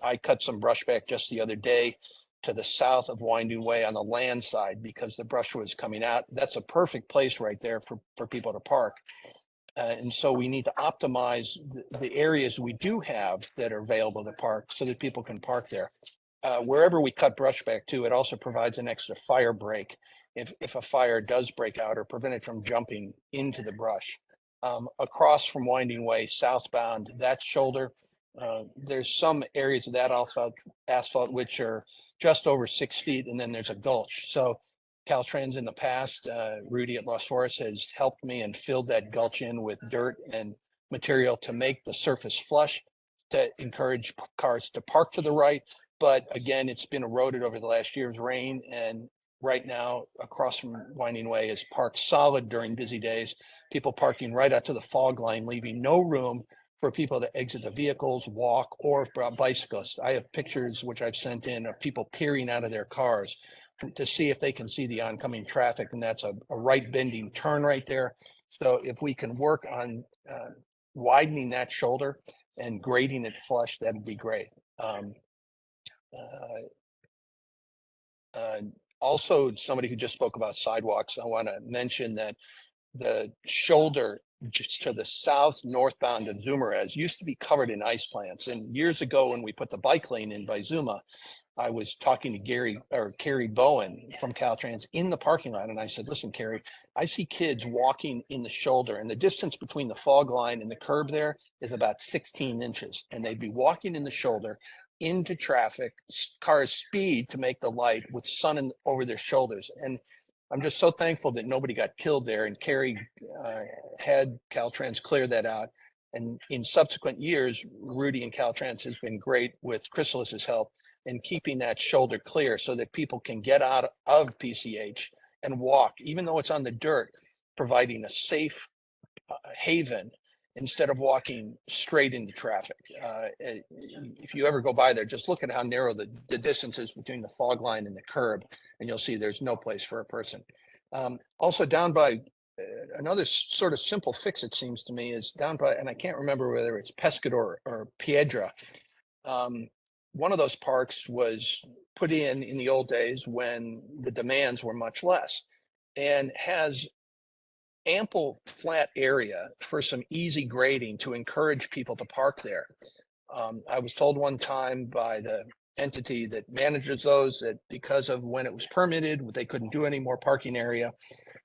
I cut some brush back just the other day to the south of Winding Way on the land side because the brush was coming out. That's a perfect place right there for people to park. And so we need to optimize the areas we do have that are available to park so that people can park there. Wherever we cut brush back to, it also provides an extra fire break if a fire does break out or prevent it from jumping into the brush. Across from Winding Way, southbound, that shoulder, there's some areas of that asphalt which are just over 6 feet, and then there's a gulch. So Caltrans in the past, Rudy at Los Forest has helped me and filled that gulch in with dirt and material to make the surface flush to encourage cars to park to the right. But again, it's been eroded over the last year's rain, and right now across from Winding Way is parked solid during busy days. People parking right out to the fog line, leaving no room for people to exit the vehicles, walk, or bicyclists. I have pictures which I've sent in of people peering out of their cars to see if they can see the oncoming traffic, and that's a right bending turn right there. So if we can work on widening that shoulder and grading it flush, that'd be great. Also, somebody who just spoke about sidewalks, I want to mention that the shoulder just to the south northbound of Zumarez used to be covered in ice plants. And years ago, when we put the bike lane in by Zuma, I was talking to Carrie Bowen from Caltrans in the parking lot. And I said, listen, Carrie, I see kids walking in the shoulder, and the distance between the fog line and the curb there is about 16 inches. And they'd be walking in the shoulder into traffic, cars speed to make the light with sun over their shoulders. And I'm just so thankful that nobody got killed there. And Carrie had Caltrans clear that out. And in subsequent years, Rudy and Caltrans has been great with Chrysalis's help in keeping that shoulder clear so that people can get out of PCH and walk, even though it's on the dirt, providing a safe haven instead of walking straight into traffic. If you ever go by there, just look at how narrow the distance is between the fog line and the curb, and you'll see there's no place for a person. Also down by another sort of simple fix, it seems to me, is down by, and I can't remember whether it's Pescador or Piedra. One of those parks was put in the old days when the demands were much less, and has ample flat area for some easy grading to encourage people to park there. I was told one time by the entity that manages those that because of when it was permitted, they couldn't do any more parking area.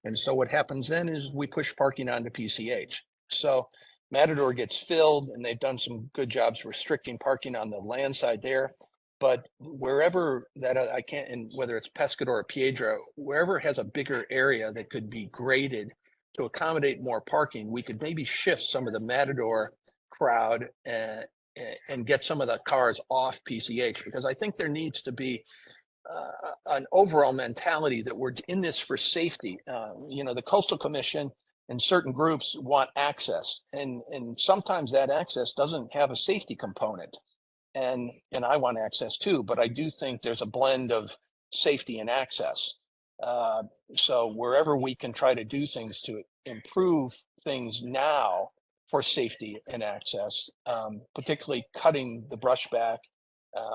And so what happens then is we push parking onto PCH. So Matador gets filled, and they've done some good jobs restricting parking on the land side there. But wherever that I can't, and whether it's Pescador or Piedra, wherever it has a bigger area that could be graded to accommodate more parking, we could maybe shift some of the Matador crowd and get some of the cars off PCH, because I think there needs to be an overall mentality that we're in this for safety. The Coastal Commission and certain groups want access, and sometimes that access doesn't have a safety component. And I want access too, but I do think there's a blend of safety and access. So wherever we can try to do things to improve things now for safety and access, particularly cutting the brush back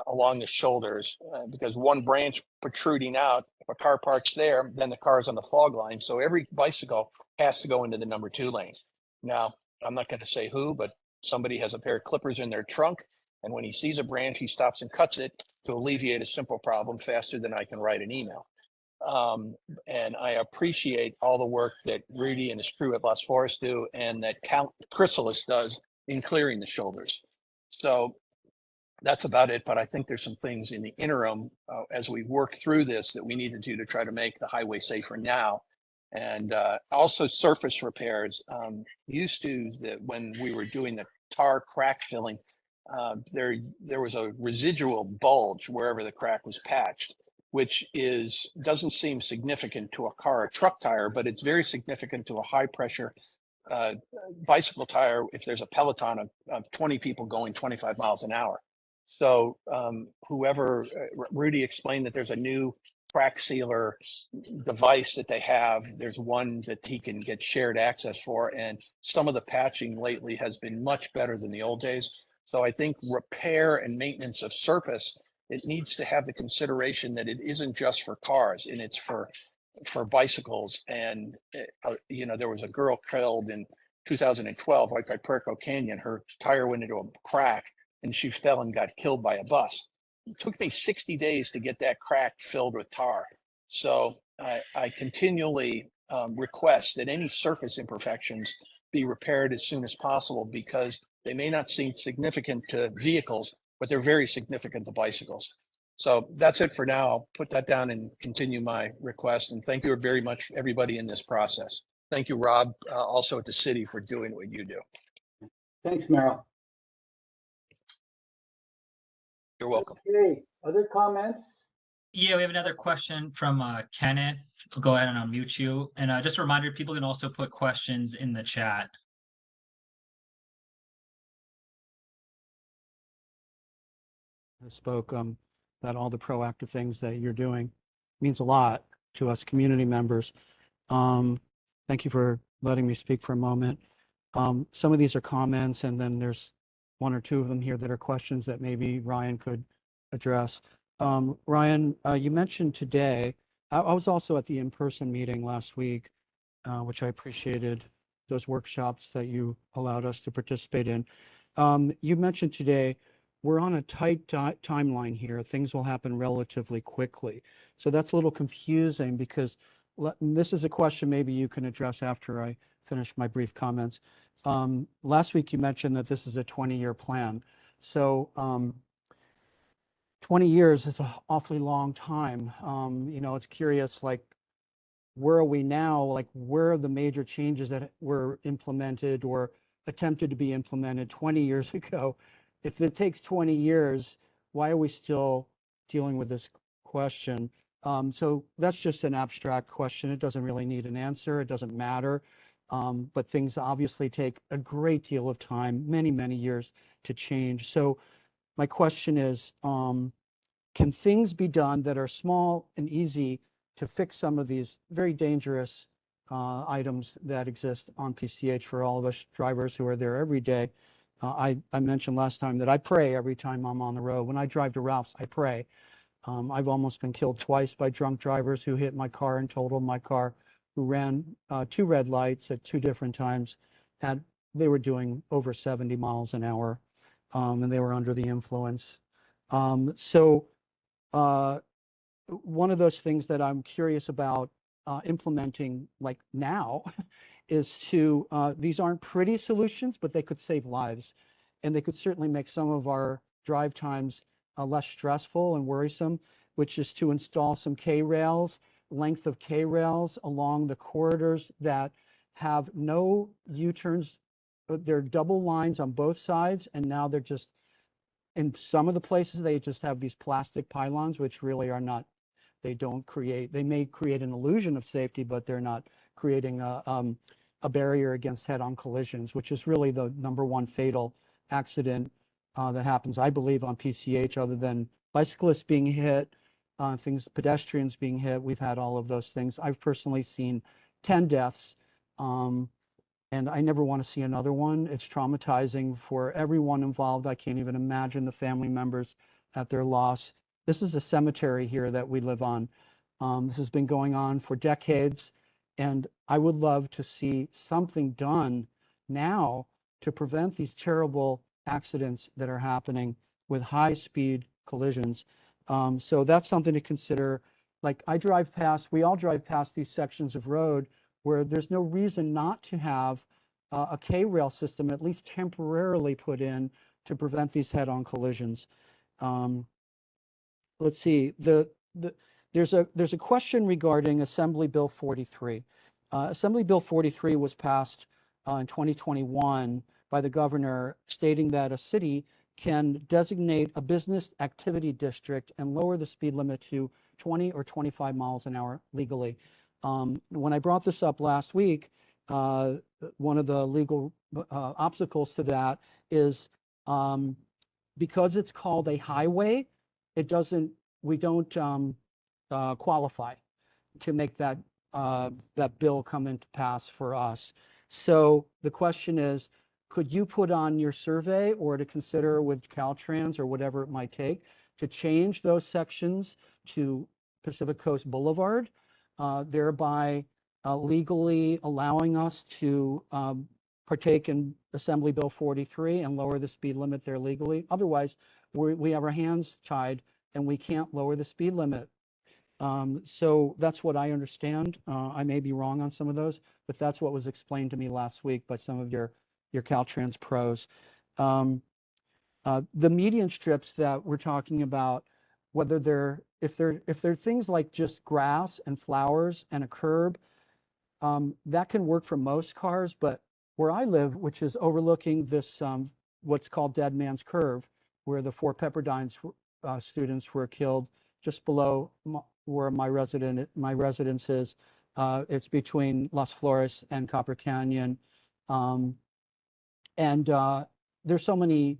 along the shoulders, because one branch protruding out, if a car parks there, then the car's on the fog line. So every bicycle has to go into the number 2 lane. Now, I'm not going to say who, but somebody has a pair of clippers in their trunk, and when he sees a branch, he stops and cuts it to alleviate a simple problem faster than I can write an email. And I appreciate all the work that Rudy and his crew at Los Forest do, and that Chrysalis does in clearing the shoulders. So that's about it. But I think there's some things in the interim as we work through this that we need to do to try to make the highway safer now. And also surface repairs. Used to that when we were doing the tar crack filling, there was a residual bulge wherever the crack was patched, which doesn't seem significant to a car or truck tire, but it's very significant to a high pressure bicycle tire if there's a peloton of 20 people going 25 miles an hour. So Rudy explained that there's a new crack sealer device that they have. There's one that he can get shared access for, and some of the patching lately has been much better than the old days. So I think repair and maintenance of surface, it needs to have the consideration that it isn't just for cars, and it's for bicycles. And there was a girl killed in 2012, right by Puerto Canyon. Her tire went into a crack and she fell and got killed by a bus. It took me 60 days to get that crack filled with tar. So I continually request that any surface imperfections be repaired as soon as possible, because they may not seem significant to vehicles, but they're very significant to bicycles. So that's it for now. I'll put that down and continue my request. And thank you very much, everybody in this process. Thank you, Rob, also at the city, for doing what you do. Thanks, Merrill. You're welcome. Okay, other comments? Yeah, we have another question from Kenneth. I'll go ahead and unmute you. And just a reminder, people can also put questions in the chat. Spoke that all the proactive things that you're doing means a lot to us community members. Thank you for letting me speak for a moment. Some of these are comments, and then there's one or two of them here that are questions that maybe Ryan could address. Ryan, you mentioned today, I was also at the in-person meeting last week, which I appreciated, those workshops that you allowed us to participate in. You mentioned today, we're on a tight timeline here. Things will happen relatively quickly. So that's a little confusing, because this is a question maybe you can address after I finish my brief comments. Last week you mentioned that this is a 20-year plan. So 20 years is an awfully long time. You know, it's curious, like, where are we now? Like, where are the major changes that were implemented or attempted to be implemented 20 years ago? If it takes 20 years, why are we still dealing with this question? So that's just an abstract question. It doesn't really need an answer. It doesn't matter. But things obviously take a great deal of time, many, many years to change. So my question is, can things be done that are small and easy to fix some of these very dangerous items that exist on PCH for all of us drivers who are there every day? I mentioned last time that I pray every time I'm on the road. When I drive to Ralph's, I pray. I've almost been killed twice by drunk drivers who hit my car and totaled my car, who ran 2 red lights at 2 different times. They were doing over 70 miles an hour, and they were under the influence. So one of those things that I'm curious about implementing, like now, is to, these aren't pretty solutions, but they could save lives. And they could certainly make some of our drive times less stressful and worrisome, which is to install some K-rails, length of K-rails along the corridors that have no U-turns. They're double lines on both sides, and now they're just, in some of the places, they just have these plastic pylons, which really are not, they may create an illusion of safety, but they're not creating a barrier against head-on collisions, which is really the #1 fatal accident that happens, I believe, on PCH, other than bicyclists being hit, pedestrians being hit. We've had all of those things. I've personally seen 10 deaths, and I never want to see another one. It's traumatizing for everyone involved. I can't even imagine the family members at their loss. This is a cemetery here that we live on. This has been going on for decades, and I would love to see something done now to prevent these terrible accidents that are happening with high-speed collisions. So that's something to consider. Like, we all drive past these sections of road where there's no reason not to have a K-rail system, at least temporarily put in, to prevent these head-on collisions. Let's see, there's a question regarding Assembly Bill 43. Assembly Bill 43 was passed in 2021 by the governor, stating that a city can designate a business activity district and lower the speed limit to 20 or 25 miles an hour legally. When I brought this up last week, one of the legal obstacles to that is because it's called a highway, we don't qualify to make that bill come into pass for us. So the question is, could you put on your survey, or to consider with Caltrans or whatever it might take, to change those sections to Pacific Coast Boulevard, thereby legally allowing us to partake in Assembly Bill 43 and lower the speed limit there legally. Otherwise, we have our hands tied and we can't lower the speed limit. So that's what I understand. I may be wrong on some of those, but that's what was explained to me last week by some of your Caltrans pros. The median strips that we're talking about, whether if they're things like just grass and flowers and a curb, that can work for most cars. But where I live, which is overlooking this what's called Dead Man's Curve, where the 4 Pepperdine students were killed, just below where my residence is. It's between Las Flores and Copper Canyon, and there's so many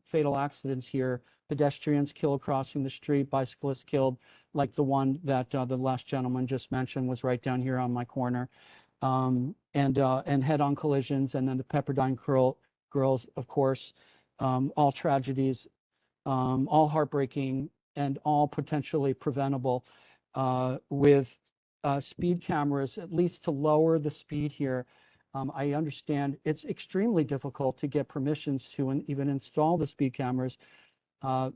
fatal accidents here. Pedestrians killed crossing the street, bicyclists killed, like the one that the last gentleman just mentioned was right down here on my corner, and head-on collisions, and then the Pepperdine girls, of course, all tragedies, all heartbreaking, and all potentially preventable with speed cameras, at least to lower the speed here. I understand it's extremely difficult to get permissions to even install the speed cameras.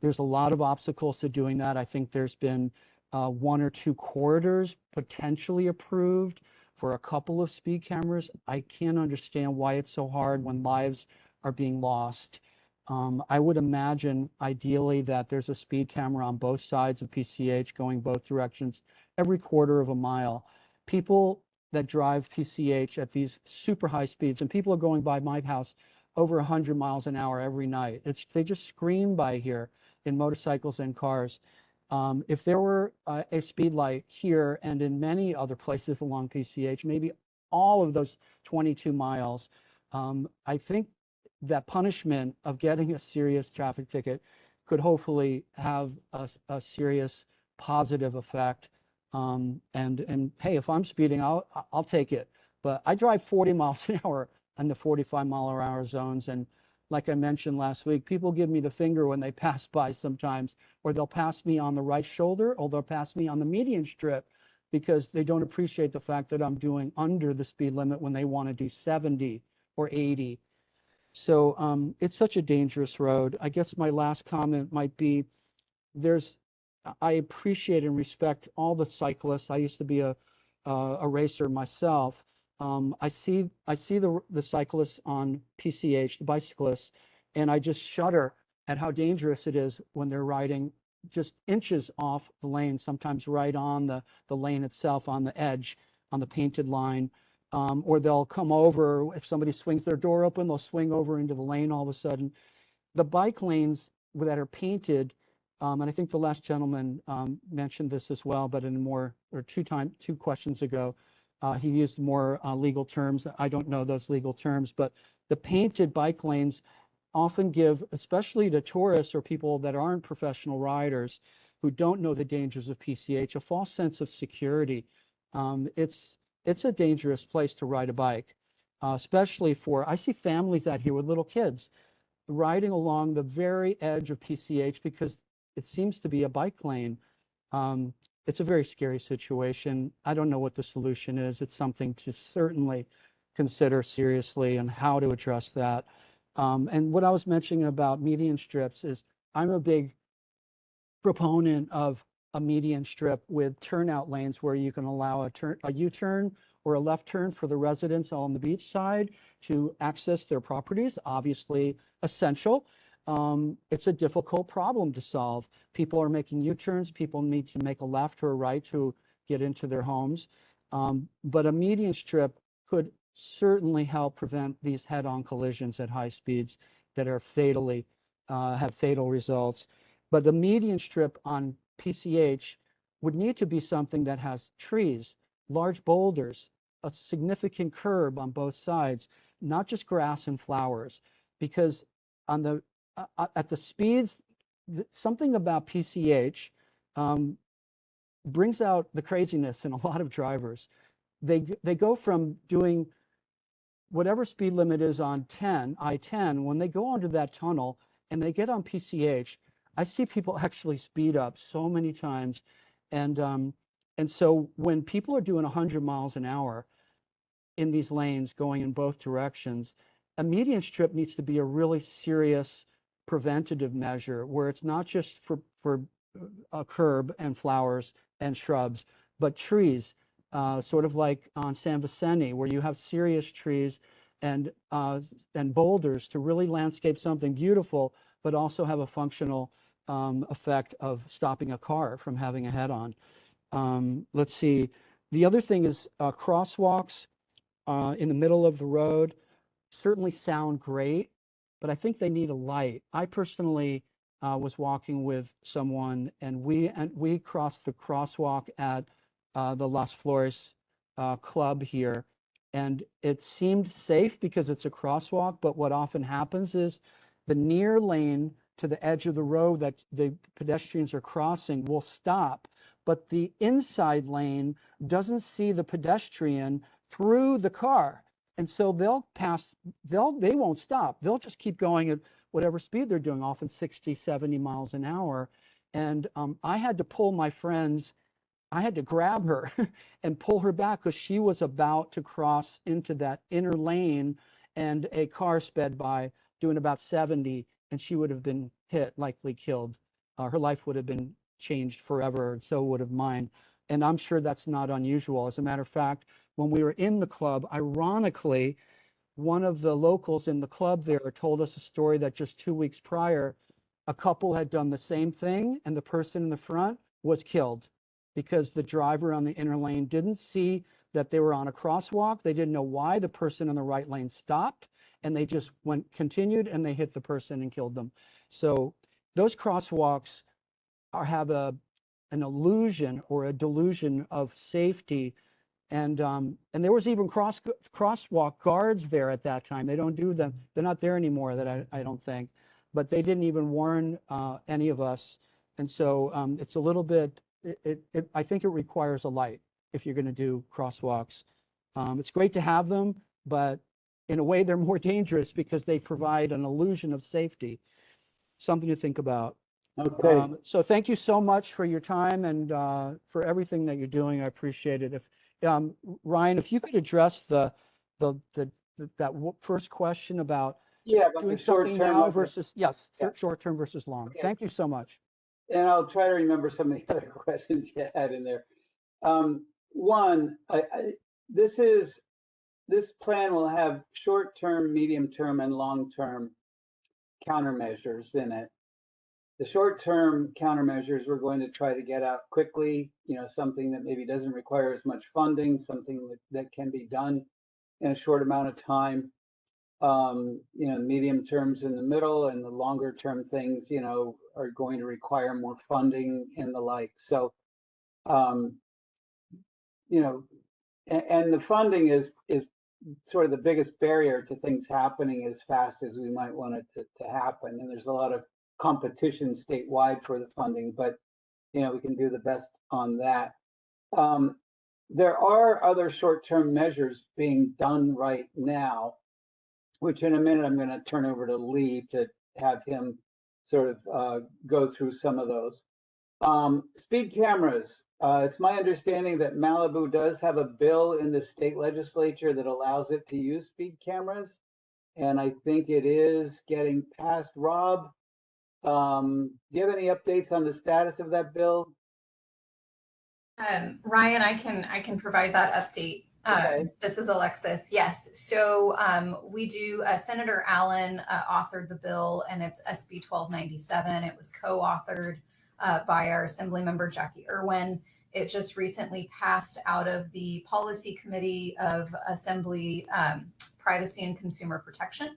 There's a lot of obstacles to doing that. I think there's been 1 or 2 corridors potentially approved for a couple of speed cameras. I can't understand why it's so hard when lives are being lost. I would imagine ideally that there's a speed camera on both sides of PCH going both directions every quarter of a mile. People that drive PCH at these super high speeds, and people are going by my house over 100 miles an hour every night. They just scream by here in motorcycles and cars. If there were a speed light here and in many other places along PCH, maybe all of those 22 miles, I think that punishment of getting a serious traffic ticket could hopefully have a serious positive effect. And hey, if I'm speeding, I'll take it. But I drive 40 miles an hour in the 45-mile-per-hour zones, and like I mentioned last week, people give me the finger when they pass by sometimes, or they'll pass me on the right shoulder, or they'll pass me on the median strip because they don't appreciate the fact that I'm doing under the speed limit when they want to do 70 or 80. So it's such a dangerous road. I guess my last comment might be I appreciate and respect all the cyclists. I used to be a racer myself. I see the cyclists on PCH, the bicyclists, and I just shudder at how dangerous it is when they're riding just inches off the lane, sometimes right on the lane itself, on the edge, on the painted line. Or they'll come over, if somebody swings their door open, they'll swing over into the lane all of a sudden. The bike lanes that are painted, and I think the last gentleman mentioned this as well, but in more, or two questions ago, he used more legal terms. I don't know those legal terms, but the painted bike lanes often give, especially to tourists or people that aren't professional riders who don't know the dangers of PCH, a false sense of security. It's a dangerous place to ride a bike, especially I see families out here with little kids riding along the very edge of PCH because it seems to be a bike lane. It's a very scary situation. I don't know what the solution is. It's something to certainly consider seriously and how to address that. And what I was mentioning about median strips is I'm a big proponent of a median strip with turnout lanes where you can allow a U-turn or a left turn for the residents on the beach side to access their properties. Obviously essential. It's a difficult problem to solve. People are making U-turns. People need to make a left or a right to get into their homes. But a median strip could certainly help prevent these head-on collisions at high speeds that are have fatal results. But the median strip on PCH would need to be something that has trees, large boulders, a significant curb on both sides, not just grass and flowers, because on the at the speeds, something about PCH brings out the craziness in a lot of drivers. They go from doing whatever speed limit is on I-10, when they go onto that tunnel and they get on PCH, I see people actually speed up so many times. And so when people are doing 100 miles an hour, in these lanes going in both directions. A median strip needs to be a really serious preventative measure where it's not just for a curb and flowers and shrubs, but trees, sort of like on San Vicente, where you have serious trees and boulders to really landscape something beautiful, but also have a functional effect of stopping a car from having a head-on. Let's see. The other thing is crosswalks in the middle of the road certainly sound great, but I think they need a light. I personally was walking with someone, and we crossed the crosswalk at the Las Flores club here, and it seemed safe because it's a crosswalk. But what often happens is the near lane to the edge of the road that the pedestrians are crossing will stop, but the inside lane doesn't see the pedestrian through the car. And so they'll pass, they won't stop. They'll just keep going at whatever speed they're doing, often 60, 70 miles an hour. And I had to pull my friends, I had to grab her and pull her back because she was about to cross into that inner lane, and a car sped by doing about 70, and she would have been hit, likely killed. Her life would have been changed forever, and so would have mine. And I'm sure that's not unusual. As a matter of fact, when we were in the club, ironically, one of the locals in the club there told us a story that just 2 weeks prior, a couple had done the same thing, and the person in the front was killed because the driver on the inner lane didn't see that they were on a crosswalk. They didn't know why the person in the right lane stopped, and they just continued, and they hit the person and killed them. So those crosswalks have an illusion or a delusion of safety. And there was even crosswalk guards there at that time. They don't do them. They're not there anymore, that I don't think. But they didn't even warn any of us. And so it's a little bit, I think it requires a light if you're going to do crosswalks. It's great to have them, but in a way they're more dangerous because they provide an illusion of safety. Something to think about. Okay. So thank you so much for your time and for everything that you're doing. I appreciate it. If Ryan, if you could address that first question about about doing the something short-term now versus short-term versus long. Okay. Thank you so much. And I'll try to remember some of the other questions you had in there. One, this plan will have short-term, medium-term, and long-term countermeasures in it. The short-term countermeasures we're going to try to get out quickly, something that maybe doesn't require as much funding, something that can be done in a short amount of time. Medium terms in the middle, and the longer term things, are going to require more funding and the like. So, and the funding is sort of the biggest barrier to things happening as fast as we might want it to happen. And there's a lot of competition statewide for the funding, but we can do the best on that. There are other short-term measures being done right now, which in a minute I'm going to turn over to Lee to have him sort of go through some of those. Speed cameras. It's my understanding that Malibu does have a bill in the state legislature that allows it to use speed cameras, and I think it is getting passed. Rob, do you have any updates on the status of that bill? Ryan, I can provide that update. Okay. This is Alexis. Yes. So we do. Senator Allen authored the bill, and it's SB 1297. It was co-authored by our Assembly member Jackie Irwin. It just recently passed out of the Policy Committee of Assembly Privacy and Consumer Protection.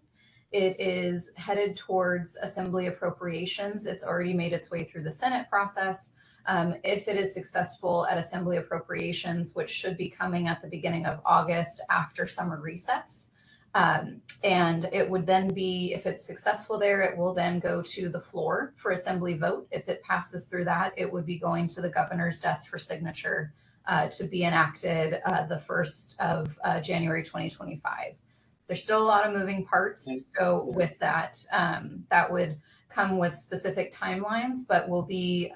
It is headed towards Assembly appropriations. It's already made its way through the Senate process. If it is successful at Assembly appropriations, which should be coming at the beginning of August after summer recess. And it would then be, if it's successful there, it will then go to the floor for Assembly vote. If it passes through that, it would be going to the governor's desk for signature to be enacted the 1st of January 2025. There's still a lot of moving parts. So with that, that would come with specific timelines, but we'll be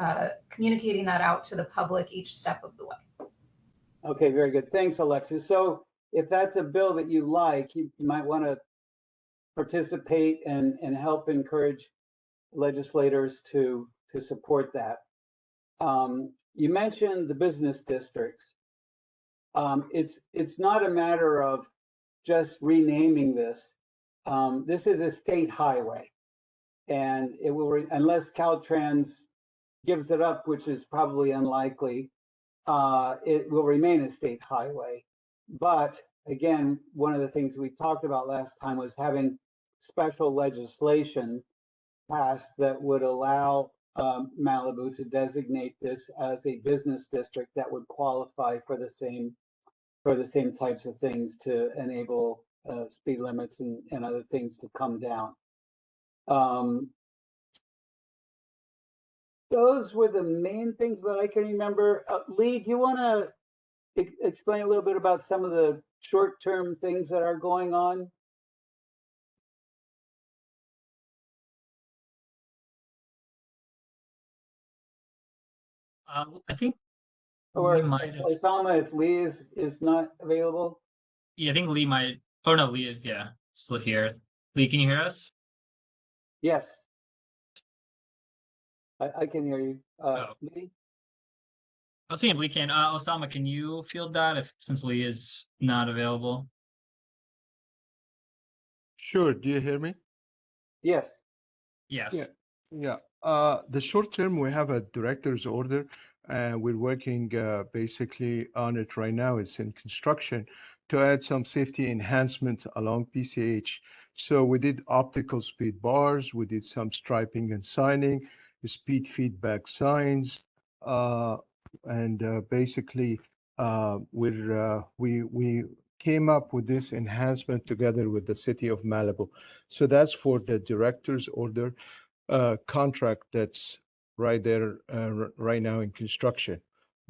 communicating that out to the public each step of the way. Okay, very good. Thanks, Alexis. So if that's a bill that you like, you might want to participate and help encourage legislators to support that. You mentioned the business districts. It's not a matter of just renaming this. This is a state highway, and it will, unless Caltrans gives it up, which is probably unlikely, it will remain a state highway. But again, one of the things we talked about last time was having special legislation passed that would allow Malibu to designate this as a business district that would qualify for the same types of things to enable speed limits and other things to come down. Those were the main things that I can remember. Lee, do you want to explain a little bit about some of the short-term things that are going on? I think Or we might have. Osama, if Lee is not available? Yeah, I think Lee might. Oh no, Lee is still here. Lee, can you hear us? Yes. I can hear you. Lee? I was seeing if Lee can. Osama, can you field that since Lee is not available? Sure. Do you hear me? Yes. Yes. Yeah. The short term, we have a director's order, and we're working basically on it right now. It's in construction to add some safety enhancement along PCH. So we did optical speed bars, we did some striping and signing, speed feedback signs, and basically we came up with this enhancement together with the city of Malibu. So that's for the director's order contract that's right there right now in construction.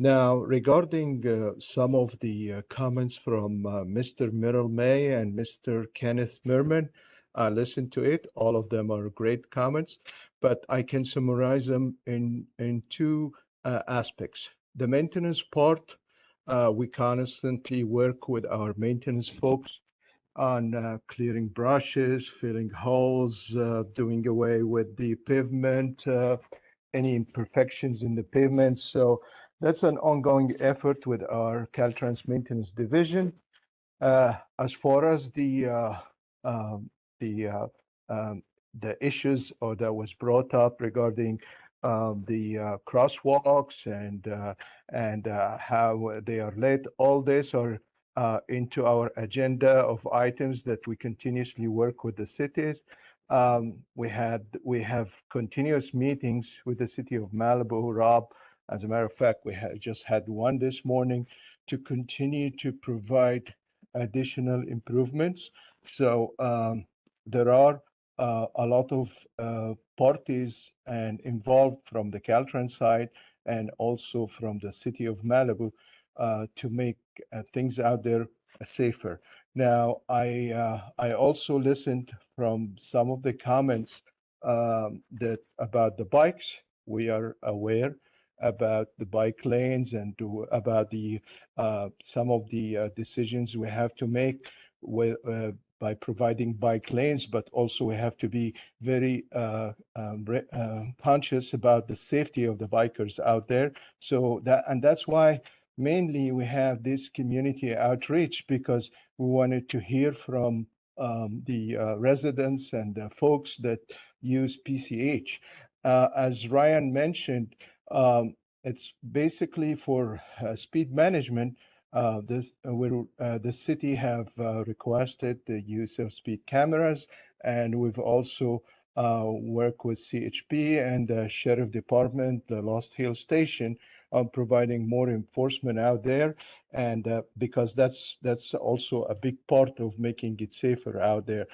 Now, regarding some of the comments from Mr. Merrill May and Mr. Kenneth Merman, I listened to it. All of them are great comments, but I can summarize them in two aspects. The maintenance part, we constantly work with our maintenance folks on clearing brushes, filling holes, doing away with the pavement, any imperfections in the pavement. So that's an ongoing effort with our Caltrans maintenance division. As far as the issues that was brought up regarding the crosswalks and how they are late, all this are into our agenda of items that we continuously work with the cities. We have continuous meetings with the city of Malibu, Rob. As a matter of fact, we just had one this morning to continue to provide additional improvements. So there are a lot of parties and involved from the Caltrans side and also from the city of Malibu to make things out there safer. Now, I also listened from some of the comments that about the bikes. We are aware about the bike lanes and about the some of the decisions we have to make with by providing bike lanes, but also we have to be very conscious about the safety of the bikers out there. So that's why mainly we have this community outreach, because we wanted to hear from the residents and the folks that use PCH. As Ryan mentioned, it's basically for speed management. The city have requested the use of speed cameras, and we've also worked with CHP and the Sheriff Department, the Lost Hill Station, on providing more enforcement out there, and because that's also a big part of making it safer out there.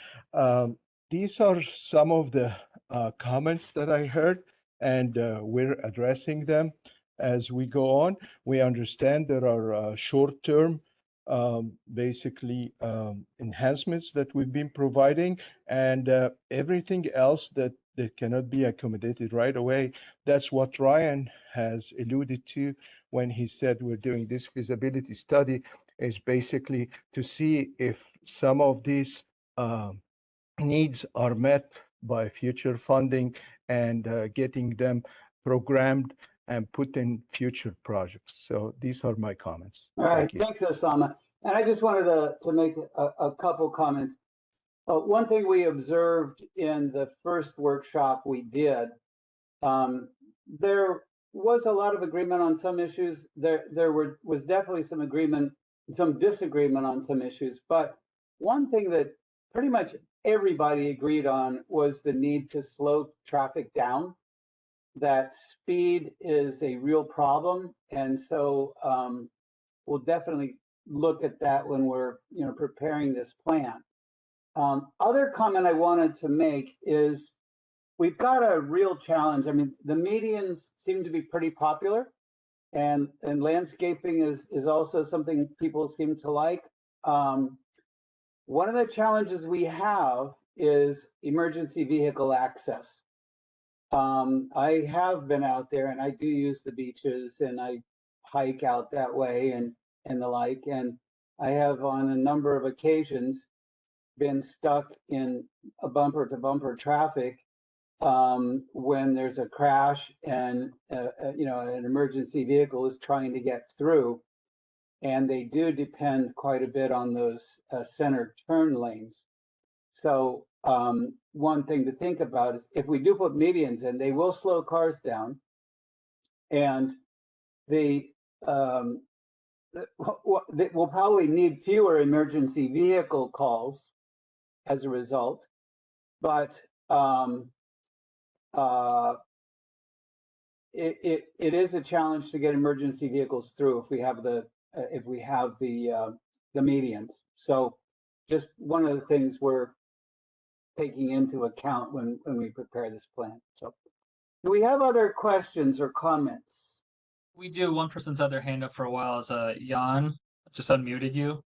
These are some of the comments that I heard, and we're addressing them as we go on. We understand there are short-term basically enhancements that we've been providing, and everything else that cannot be accommodated right away. That's what Ryan has alluded to when he said we're doing this feasibility study. is basically to see if some of these needs are met by future funding and getting them programmed and put in future projects. So these are my comments. All right, Thank you. thanks, Osama. And I just wanted to make a couple comments. One thing we observed in the first workshop we did, there was a lot of agreement on some issues. There was definitely some agreement, some disagreement on some issues. But one thing that pretty much everybody agreed on was the need to slow traffic down. That speed is a real problem, and so we'll definitely look at that when we're preparing this plan. Other comment I wanted to make is we've got a real challenge. I mean, the medians seem to be pretty popular, and landscaping is also something people seem to like. One of the challenges we have is emergency vehicle access. I have been out there and I do use the beaches and I hike out that way and the like. And I have on a number of occasions been stuck in a bumper to bumper traffic when there's a crash and an emergency vehicle is trying to get through. And they do depend quite a bit on those center turn lanes. So one thing to think about is if we do put medians in, they will slow cars down, and they will probably need fewer emergency vehicle calls as a result. But it is a challenge to get emergency vehicles through if we have the medians. So just one of the things we're taking into account when we prepare this plan. So do we have other questions or comments? We do. One person's had their hand up for a while is Jan. Just unmuted you.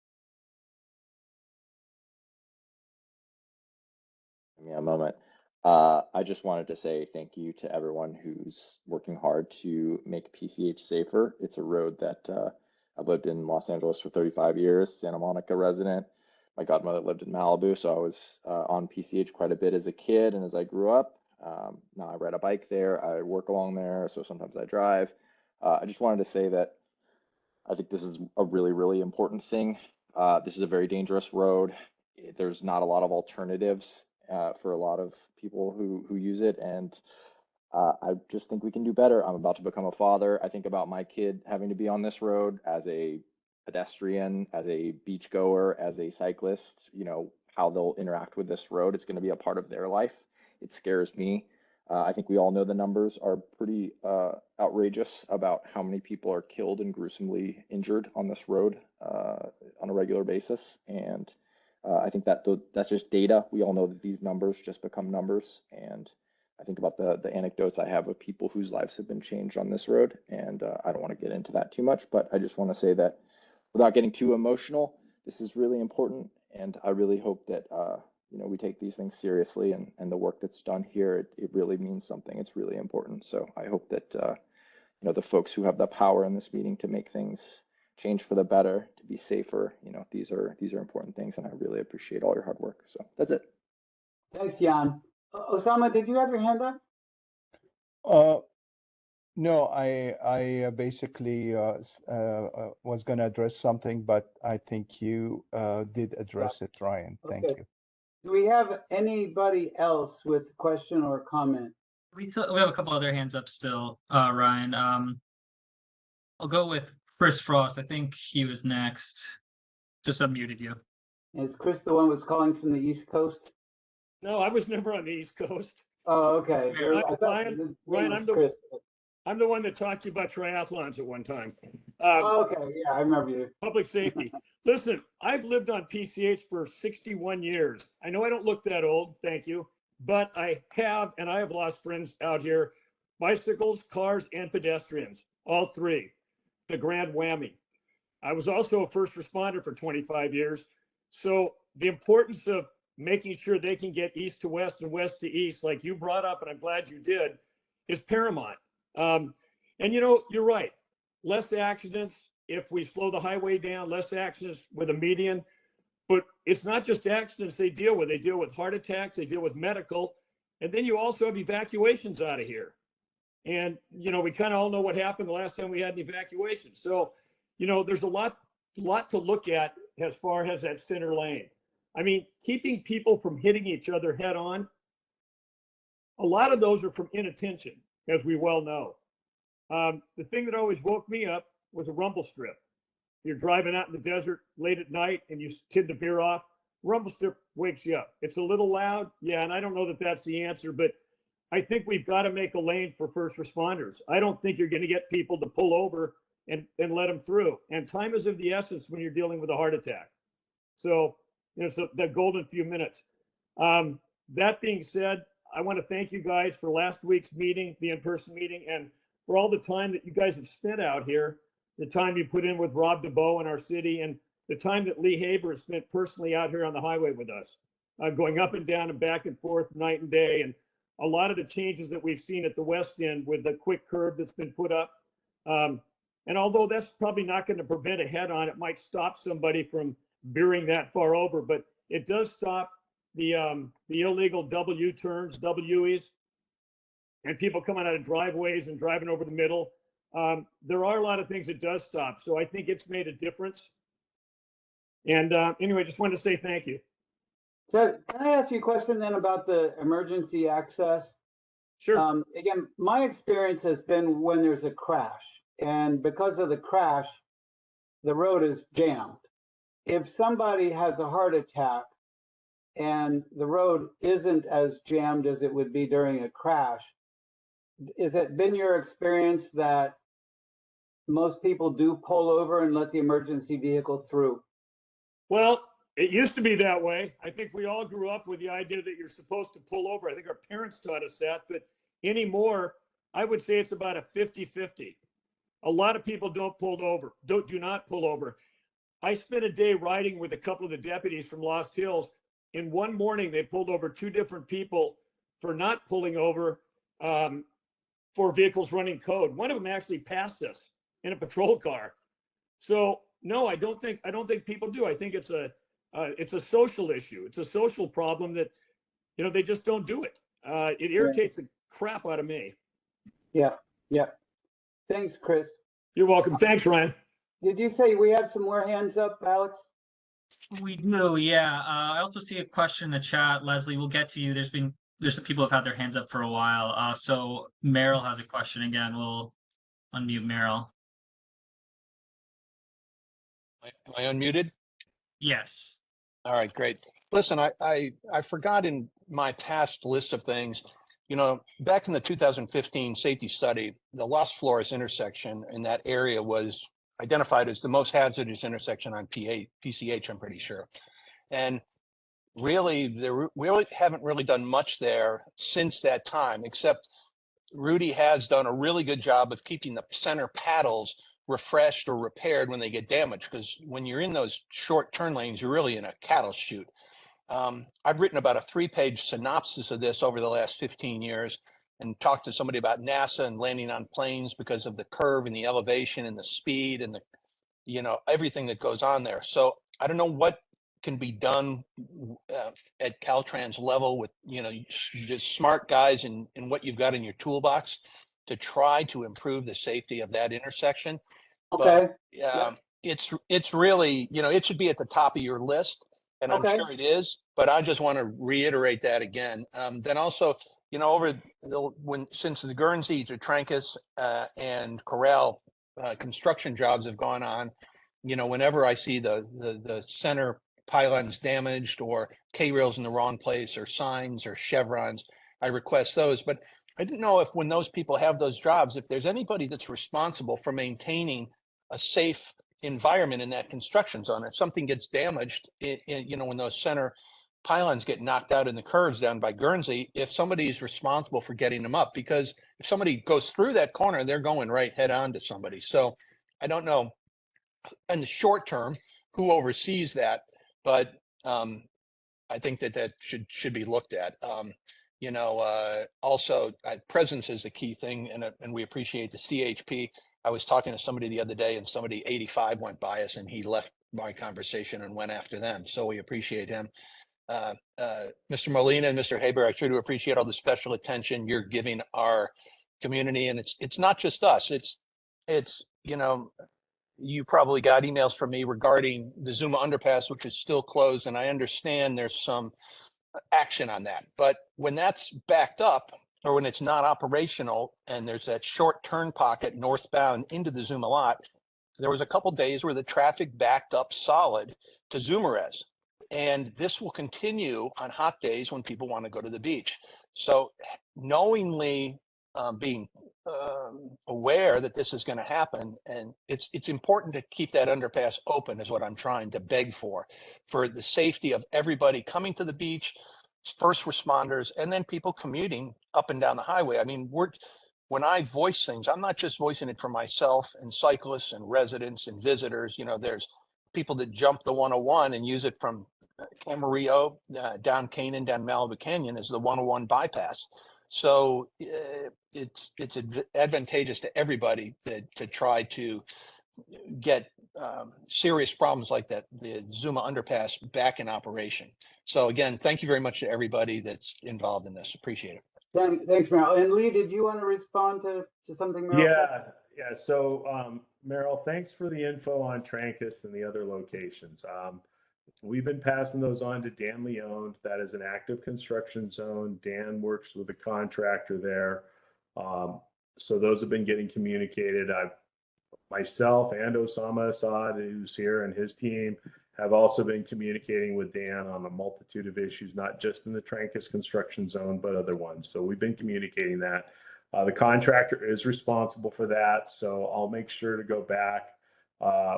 Give me a moment. I just wanted to say thank you to everyone who's working hard to make PCH safer. It's a road that I've lived in Los Angeles for 35 years, Santa Monica resident. My godmother lived in Malibu, so I was on PCH quite a bit as a kid and as I grew up. Now I ride a bike there, I work along there, so sometimes I drive. I just wanted to say that I think this is a really, really important thing. This is a very dangerous road. There's not a lot of alternatives for a lot of people who use it, and I just think we can do better. I'm about to become a father. I think about my kid having to be on this road as a pedestrian, as a beachgoer, as a cyclist, how they'll interact with this road. It's going to be a part of their life. It scares me. I think we all know the numbers are pretty outrageous about how many people are killed and gruesomely injured on this road on a regular basis. And I think that's just data. We all know that these numbers just become numbers. And I think about the anecdotes I have of people whose lives have been changed on this road. And I don't want to get into that too much, but I just want to say that without getting too emotional, this is really important. And I really hope that we take these things seriously, and the work that's done here, it really means something. It's really important. So I hope that the folks who have the power in this meeting to make things change for the better, to be safer, these are important things, and I really appreciate all your hard work. So that's it. Thanks, Jan. Osama, did you have your hand up? No, I basically was going to address something, but I think you did address it, Ryan. Thank you. Do we have anybody else with a question or comment? We have a couple other hands up still, Ryan. I'll go with Chris Frost. I think he was next. Just unmuted you. Is Chris the one who was calling from the East Coast? No, I was never on the East Coast. Oh, okay. Ryan, I'm the one that talked to you about triathlons at one time. Okay, yeah, I remember you. Public safety. Listen, I've lived on PCH for 61 years. I know I don't look that old, thank you, but I have lost friends out here. Bicycles, cars, and pedestrians, all three. The grand whammy. I was also a first responder for 25 years. So the importance of making sure they can get east to west and west to east, like you brought up, and I'm glad you did, is paramount. And you're right. Less accidents, if we slow the highway down, less accidents with a median. But it's not just accidents they deal with. They deal with heart attacks, they deal with medical, and then you also have evacuations out of here. And, you know, we kind of all know what happened the last time we had an evacuation. So, you know, there's a lot to look at as far as that center lane. I mean, keeping people from hitting each other head on, a lot of those are from inattention, as we well know. The thing that always woke me up was a rumble strip. You're driving out in the desert late at night and you tend to veer off. Rumble strip wakes you up. It's a little loud. Yeah, and I don't know that that's the answer, but I think we've got to make a lane for first responders. I don't think you're going to get people to pull over and let them through. And time is of the essence when you're dealing with a heart attack. So, you know, so that golden few minutes. That being said, I want to thank you guys for last week's meeting, the in-person meeting, and for all the time that you guys have spent out here, the time you put in with Rob DeBoe in our city, and the time that Lee Haber has spent personally out here on the highway with us, going up and down and back and forth night and day. And a lot of the changes that we've seen at the west end with the quick curb that's been put up. And although that's probably not going to prevent a head-on, it might stop somebody from veering that far over, but it does stop the illegal W turns, W's, and people coming out of driveways and driving over the middle. There are a lot of things it does stop. So I think it's made a difference. And anyway, just wanted to say thank you. So can I ask you a question then about the emergency access? Sure. Again, my experience has been when there's a crash, and because of the crash, the road is jammed. If somebody has a heart attack and the road isn't as jammed as it would be during a crash, has it been your experience that most people do pull over and let the emergency vehicle through? Well, it used to be that way. I think we all grew up with the idea that you're supposed to pull over. I think our parents taught us that, but anymore, I would say it's about a 50-50. A lot of people do not pull over. I spent a day riding with a couple of the deputies from Lost Hills. In one morning, they pulled over two different people for not pulling over for vehicles running code. One of them actually passed us in a patrol car. So no, I don't think people do. I think it's a social issue. It's a social problem that, you know, they just don't do it. It irritates the crap out of me. Yeah. Thanks, Chris. You're welcome. Thanks, Ryan. Did you say we have some more hands up, Alex? We do, yeah. I also see a question in the chat. Leslie, we'll get to you. There's some people who have had their hands up for a while. So Meryl has a question again. We'll unmute Meryl. Am I unmuted? Yes. All right, great. Listen, I forgot in my past list of things, you know, back in the 2015 safety study, the Los Flores intersection in that area was identified as the most hazardous intersection on PCH, I'm pretty sure. And really, we haven't really done much there since that time, except Rudy has done a really good job of keeping the center paddles refreshed or repaired when they get damaged, because when you're in those short turn lanes, you're really in a cattle chute. I've written about a 3-page synopsis of this over the last 15 years and talked to somebody about NASA and landing on planes because of the curve and the elevation and the speed and the, you know, everything that goes on there. So I don't know what can be done at Caltrans level with, you know, just smart guys and what you've got in your toolbox to try to improve the safety of that intersection. Okay. But it's really, you know, it should be at the top of your list, and I'm Okay. sure it is, but I just want to reiterate that again. Then also, you know, since the Guernsey to Trancas and Corral construction jobs have gone on, you know, whenever I see the center pylons damaged or K-rails in the wrong place or signs or chevrons, I request those. But I didn't know if when those people have those jobs, if there's anybody that's responsible for maintaining a safe environment in that construction zone. If something gets damaged, you know, when those center pylons get knocked out in the curves down by Guernsey, if somebody is responsible for getting them up, because if somebody goes through that corner, they're going right head on to somebody. So I don't know in the short term who oversees that, but I think that should be looked at. You know, also presence is a key thing, and we appreciate the CHP. I was talking to somebody the other day, and somebody 85 went by us, and he left my conversation and went after them. So we appreciate him. Mr. Molina and Mr. Haber, I sure do appreciate all the special attention you're giving our community, and it's not just us. It's you know, you probably got emails from me regarding the Zuma underpass, which is still closed, and I understand there's some action on that. But when that's backed up, or when it's not operational, and there's that short turn pocket northbound into the Zuma lot, there was a couple days where the traffic backed up solid to Zumarez. And this will continue on hot days when people want to go to the beach. So knowingly being aware that this is going to happen, and it's important to keep that underpass open is what I'm trying to beg for the safety of everybody coming to the beach, first responders, and then people commuting up and down the highway. I mean, when I voice things, I'm not just voicing it for myself and cyclists and residents and visitors. You know, there's people that jump the 101 and use it from Camarillo down Canaan, down Malibu Canyon as the 101 bypass. So it's advantageous to everybody to try to get serious problems like that, the Zuma underpass, back in operation. So again, thank you very much to everybody that's involved in this. Appreciate it. Thanks, Meryl. And Lee, did you want to respond to something Meryl said? Yeah. So Meryl, thanks for the info on Trancas and the other locations. We've been passing those on to Dan Leone. That is an active construction zone. Dan works with a contractor there. So those have been getting communicated. Myself and Osama Assad, who's here, and his team have also been communicating with Dan on a multitude of issues, not just in the Trancas construction zone, but other ones. So we've been communicating that. The contractor is responsible for that. So I'll make sure to go back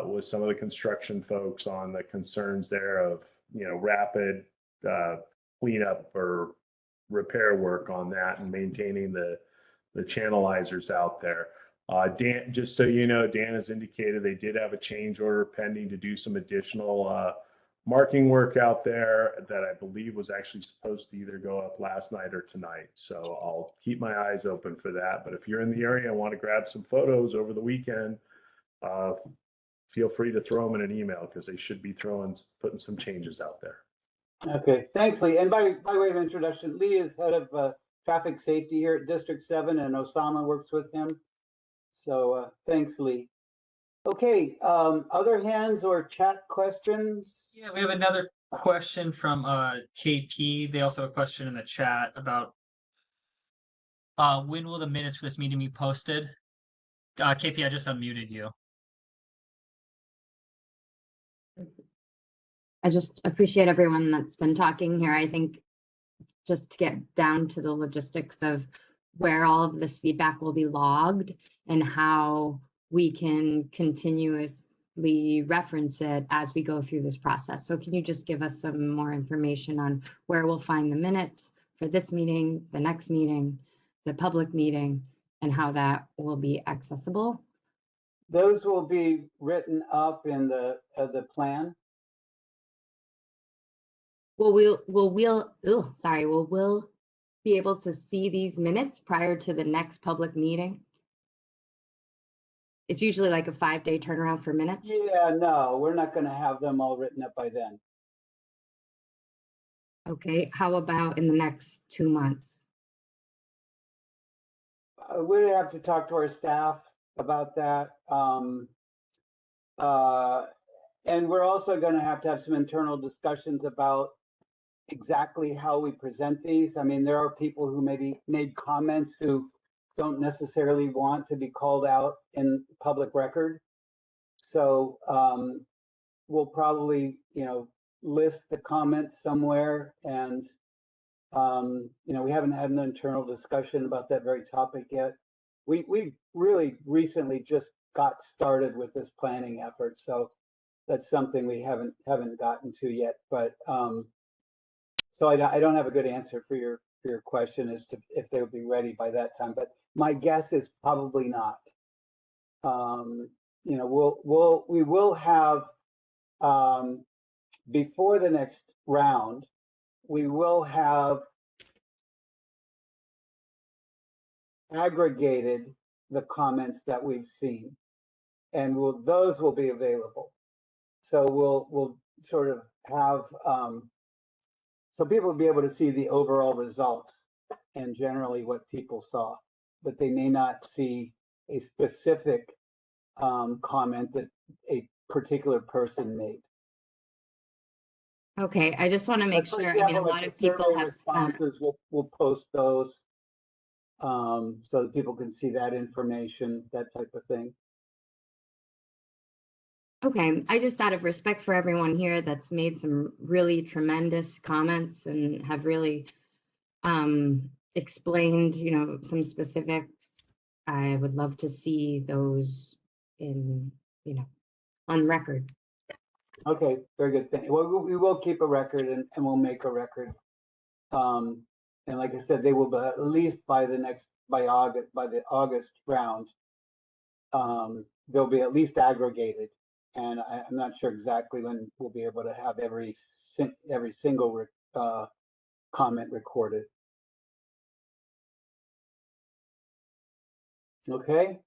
with some of the construction folks on the concerns there of, rapid cleanup or repair work on that and maintaining the channelizers out there. Dan, just so you know, Dan has indicated they did have a change order pending to do some additional marking work out there that I believe was actually supposed to either go up last night or tonight. So I'll keep my eyes open for that. But if you're in the area and want to grab some photos over the weekend, feel free to throw them in an email because they should be putting some changes out there. Okay, thanks, Lee. And by way of introduction, Lee is head of traffic safety here at District 7, and Osama works with him. So thanks, Lee. Okay, other hands or chat questions? Yeah, we have another question from KP. They also have a question in the chat about when will the minutes for this meeting be posted? KP, I just unmuted you. I just appreciate everyone that's been talking here. I think just to get down to the logistics of where all of this feedback will be logged and how we can continuously reference it as we go through this process. So can you just give us some more information on where we'll find the minutes for this meeting, the next meeting, the public meeting, and how that will be accessible? Those will be written up in the plan. Will we'll be able to see these minutes prior to the next public meeting? It's usually like a 5-day turnaround for minutes. Yeah, no, we're not going to have them all written up by then. Okay, how about in the next 2 months? We'd have to talk to our staff about that. And we're also going to have some internal discussions about exactly how we present these. I mean, there are people who maybe made comments who don't necessarily want to be called out in public record. So we'll probably, list the comments somewhere. And, we haven't had an internal discussion about that very topic yet. We really recently just got started with this planning effort. So that's something we haven't gotten to yet. But so I don't have a good answer for your question as to if they would be ready by that time. But my guess is probably not. We will have before the next round, we will have aggregated the comments that we've seen, and those will be available. So we'll sort of have so people will be able to see the overall results and generally what people saw, but they may not see a specific comment that a particular person made. Okay, I just want to make For sure. example, I mean, a like lot the of people survey have. responses, we'll post those so that people can see that information, that type of thing. Okay, I just out of respect for everyone here that's made some really tremendous comments and have really explained, some specifics. I would love to see those in, on record. Okay, very good. Well, we will keep a record and we'll make a record. And like I said, they will be at least by the August round. They'll be at least aggregated, and I'm not sure exactly when we'll be able to have every single comment recorded. Okay.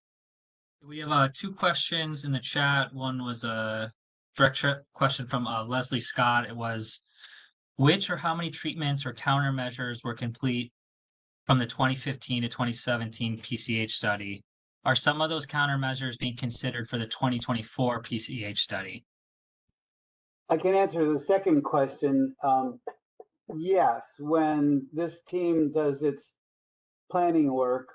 We have 2 questions in the chat. One was a direct question from Leslie Scott. It was, which or how many treatments or countermeasures were complete from the 2015 to 2017 PCH study? Are some of those countermeasures being considered for the 2024 PCH study? I can answer the second question. Yes, when this team does its planning work,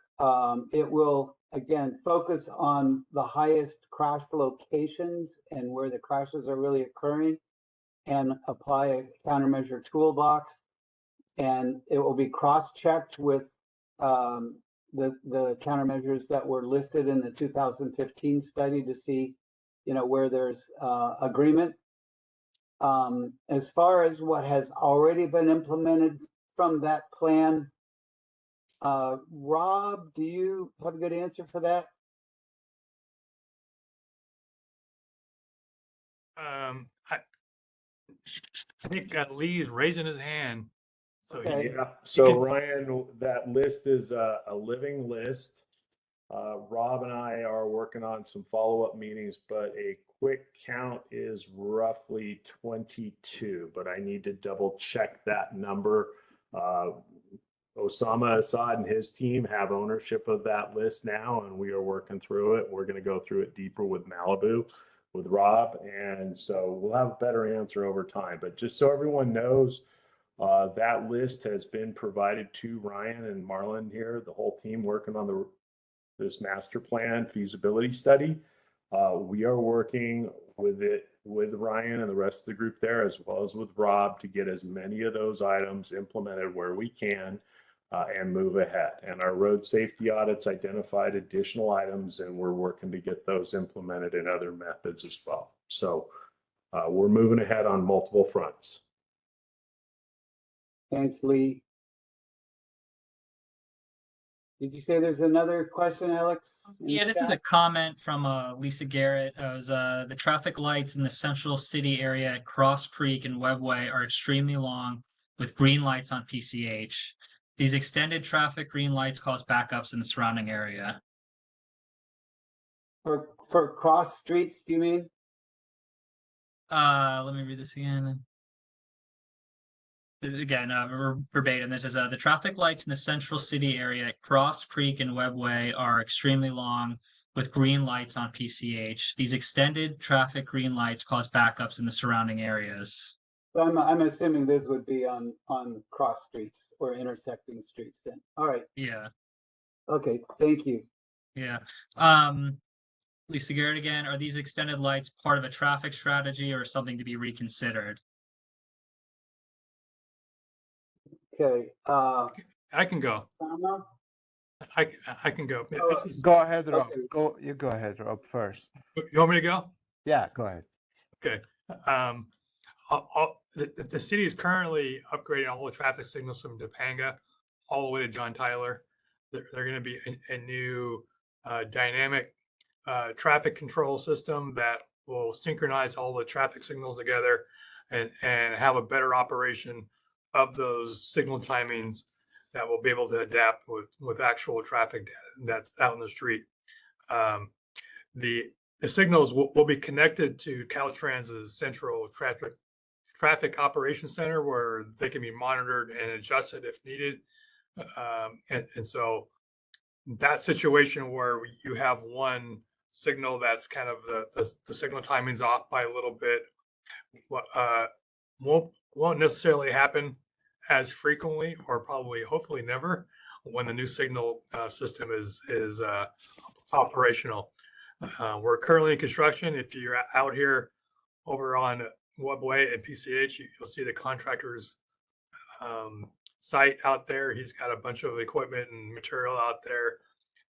it will again focus on the highest crash locations and where the crashes are really occurring and apply a countermeasure toolbox. And it will be cross-checked with the countermeasures that were listed in the 2015 study to see, where there's agreement. As far as what has already been implemented from that plan, Rob, do you have a good answer for that? I think Lee's raising his hand. So Okay. Yeah. So Ryan, that list is a living list. Rob and I are working on some follow-up meetings, but a quick count is roughly 22, but I need to double check that number. Osama Assad and his team have ownership of that list now, and we are working through it. We're going to go through it deeper with Malibu, with Rob, and so we'll have a better answer over time. But just so everyone knows, that list has been provided to Ryan and Marlon here, the whole team working on this master plan feasibility study. We are working with Ryan and the rest of the group there, as well as with Rob, to get as many of those items implemented where we can and move ahead. And our road safety audits identified additional items, and we're working to get those implemented in other methods as well. So we're moving ahead on multiple fronts. Thanks, Lee. Did you say there's another question, Alex? Yeah, this is a comment from Lisa Garrett. It was, the traffic lights in the central city area at Cross Creek and Webway are extremely long with green lights on PCH. These extended traffic green lights cause backups in the surrounding area. For cross streets, do you mean? Let me read this again. Again, verbatim, this is the traffic lights in the central city area at Cross Creek and Webway are extremely long with green lights on PCH. These extended traffic green lights cause backups in the surrounding areas. So I'm assuming this would be on cross streets or intersecting streets then. All right. Yeah. Okay, thank you. Yeah. Lisa Garrett again, are these extended lights part of a traffic strategy or something to be reconsidered? Okay. I can go. Sama? I can go. Go ahead, Rob. You go ahead, Rob, first. You want me to go? Yeah, go ahead. Okay. The city is currently upgrading all the traffic signals from Topanga all the way to John Tyler. They're going to be a new dynamic traffic control system that will synchronize all the traffic signals together and have a better operation of those signal timings that will be able to adapt with actual traffic that's out in the street. The signals will be connected to Caltrans's central traffic operations center, where they can be monitored and adjusted if needed. And so that situation where you have one signal that's kind of the signal timing's off by a little bit, won't necessarily happen as frequently, or probably hopefully never, when the new signal system is operational. We're currently in construction. If you're out here over on Webway and PCH, you'll see the contractor's site out there. He's got a bunch of equipment and material out there.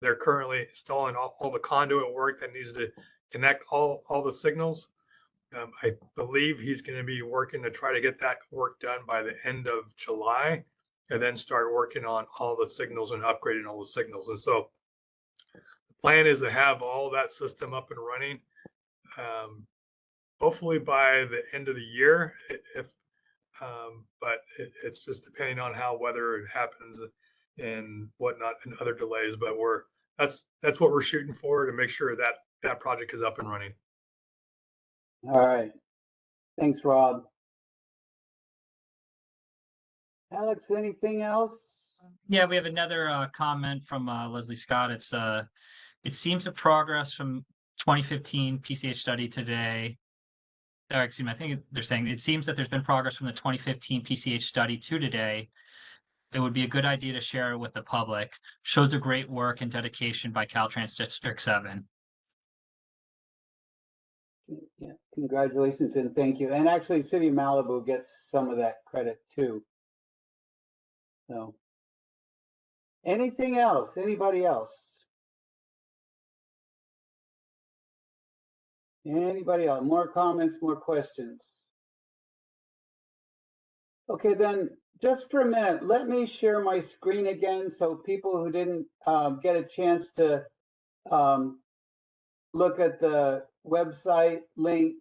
They're currently installing all the conduit work that needs to connect all the signals. I believe he's going to be working to try to get that work done by the end of July, and then start working on all the signals and upgrading all the signals. And so the plan is to have all that system up and running, hopefully by the end of the year, but it's just depending on how weather happens and whatnot and other delays. But that's what we're shooting for, to make sure that that project is up and running. All right. Thanks, Rob. Alex, anything else? Yeah, we have another comment from Leslie Scott. It seems a progress from 2015 PCH study today. Or excuse me, I think they're saying it seems that there's been progress from the 2015 PCH study to today. It would be a good idea to share it with the public. Shows the great work and dedication by Caltrans District 7. Yeah, congratulations and thank you. And actually, City of Malibu gets some of that credit too. So, anything else? Anybody else? Anybody else? More comments, more questions? Okay, then just for a minute, let me share my screen again so people who didn't get a chance to look at the website link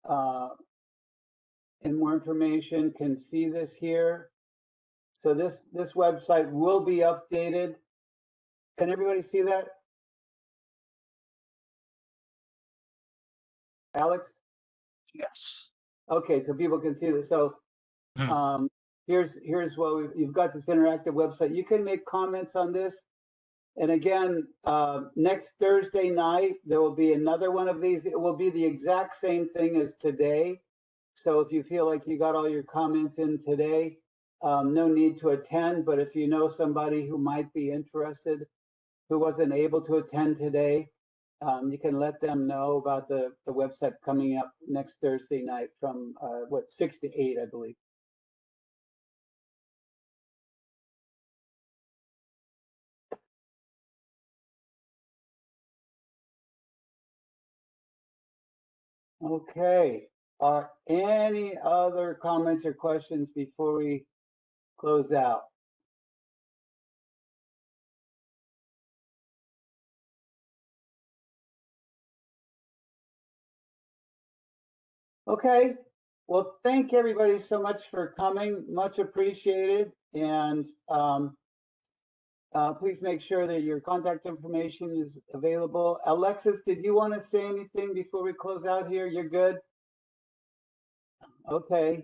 and more information can see this here. So this website will be updated. Can everybody see that? Alex? Yes. Okay, so people can see this. So here's what you've got, this interactive website. You can make comments on this. And again, next Thursday night, there will be another one of these. It will be the exact same thing as today. So if you feel like you got all your comments in today, no need to attend. But if you know somebody who might be interested, who wasn't able to attend today, you can let them know about the website coming up next Thursday night from 6 to 8, I believe. Okay. Are any other comments or questions before we close out? Okay. Well, thank everybody so much for coming. Much appreciated. And please make sure that your contact information is available. Alexis, did you want to say anything before we close out here? You're good? Okay.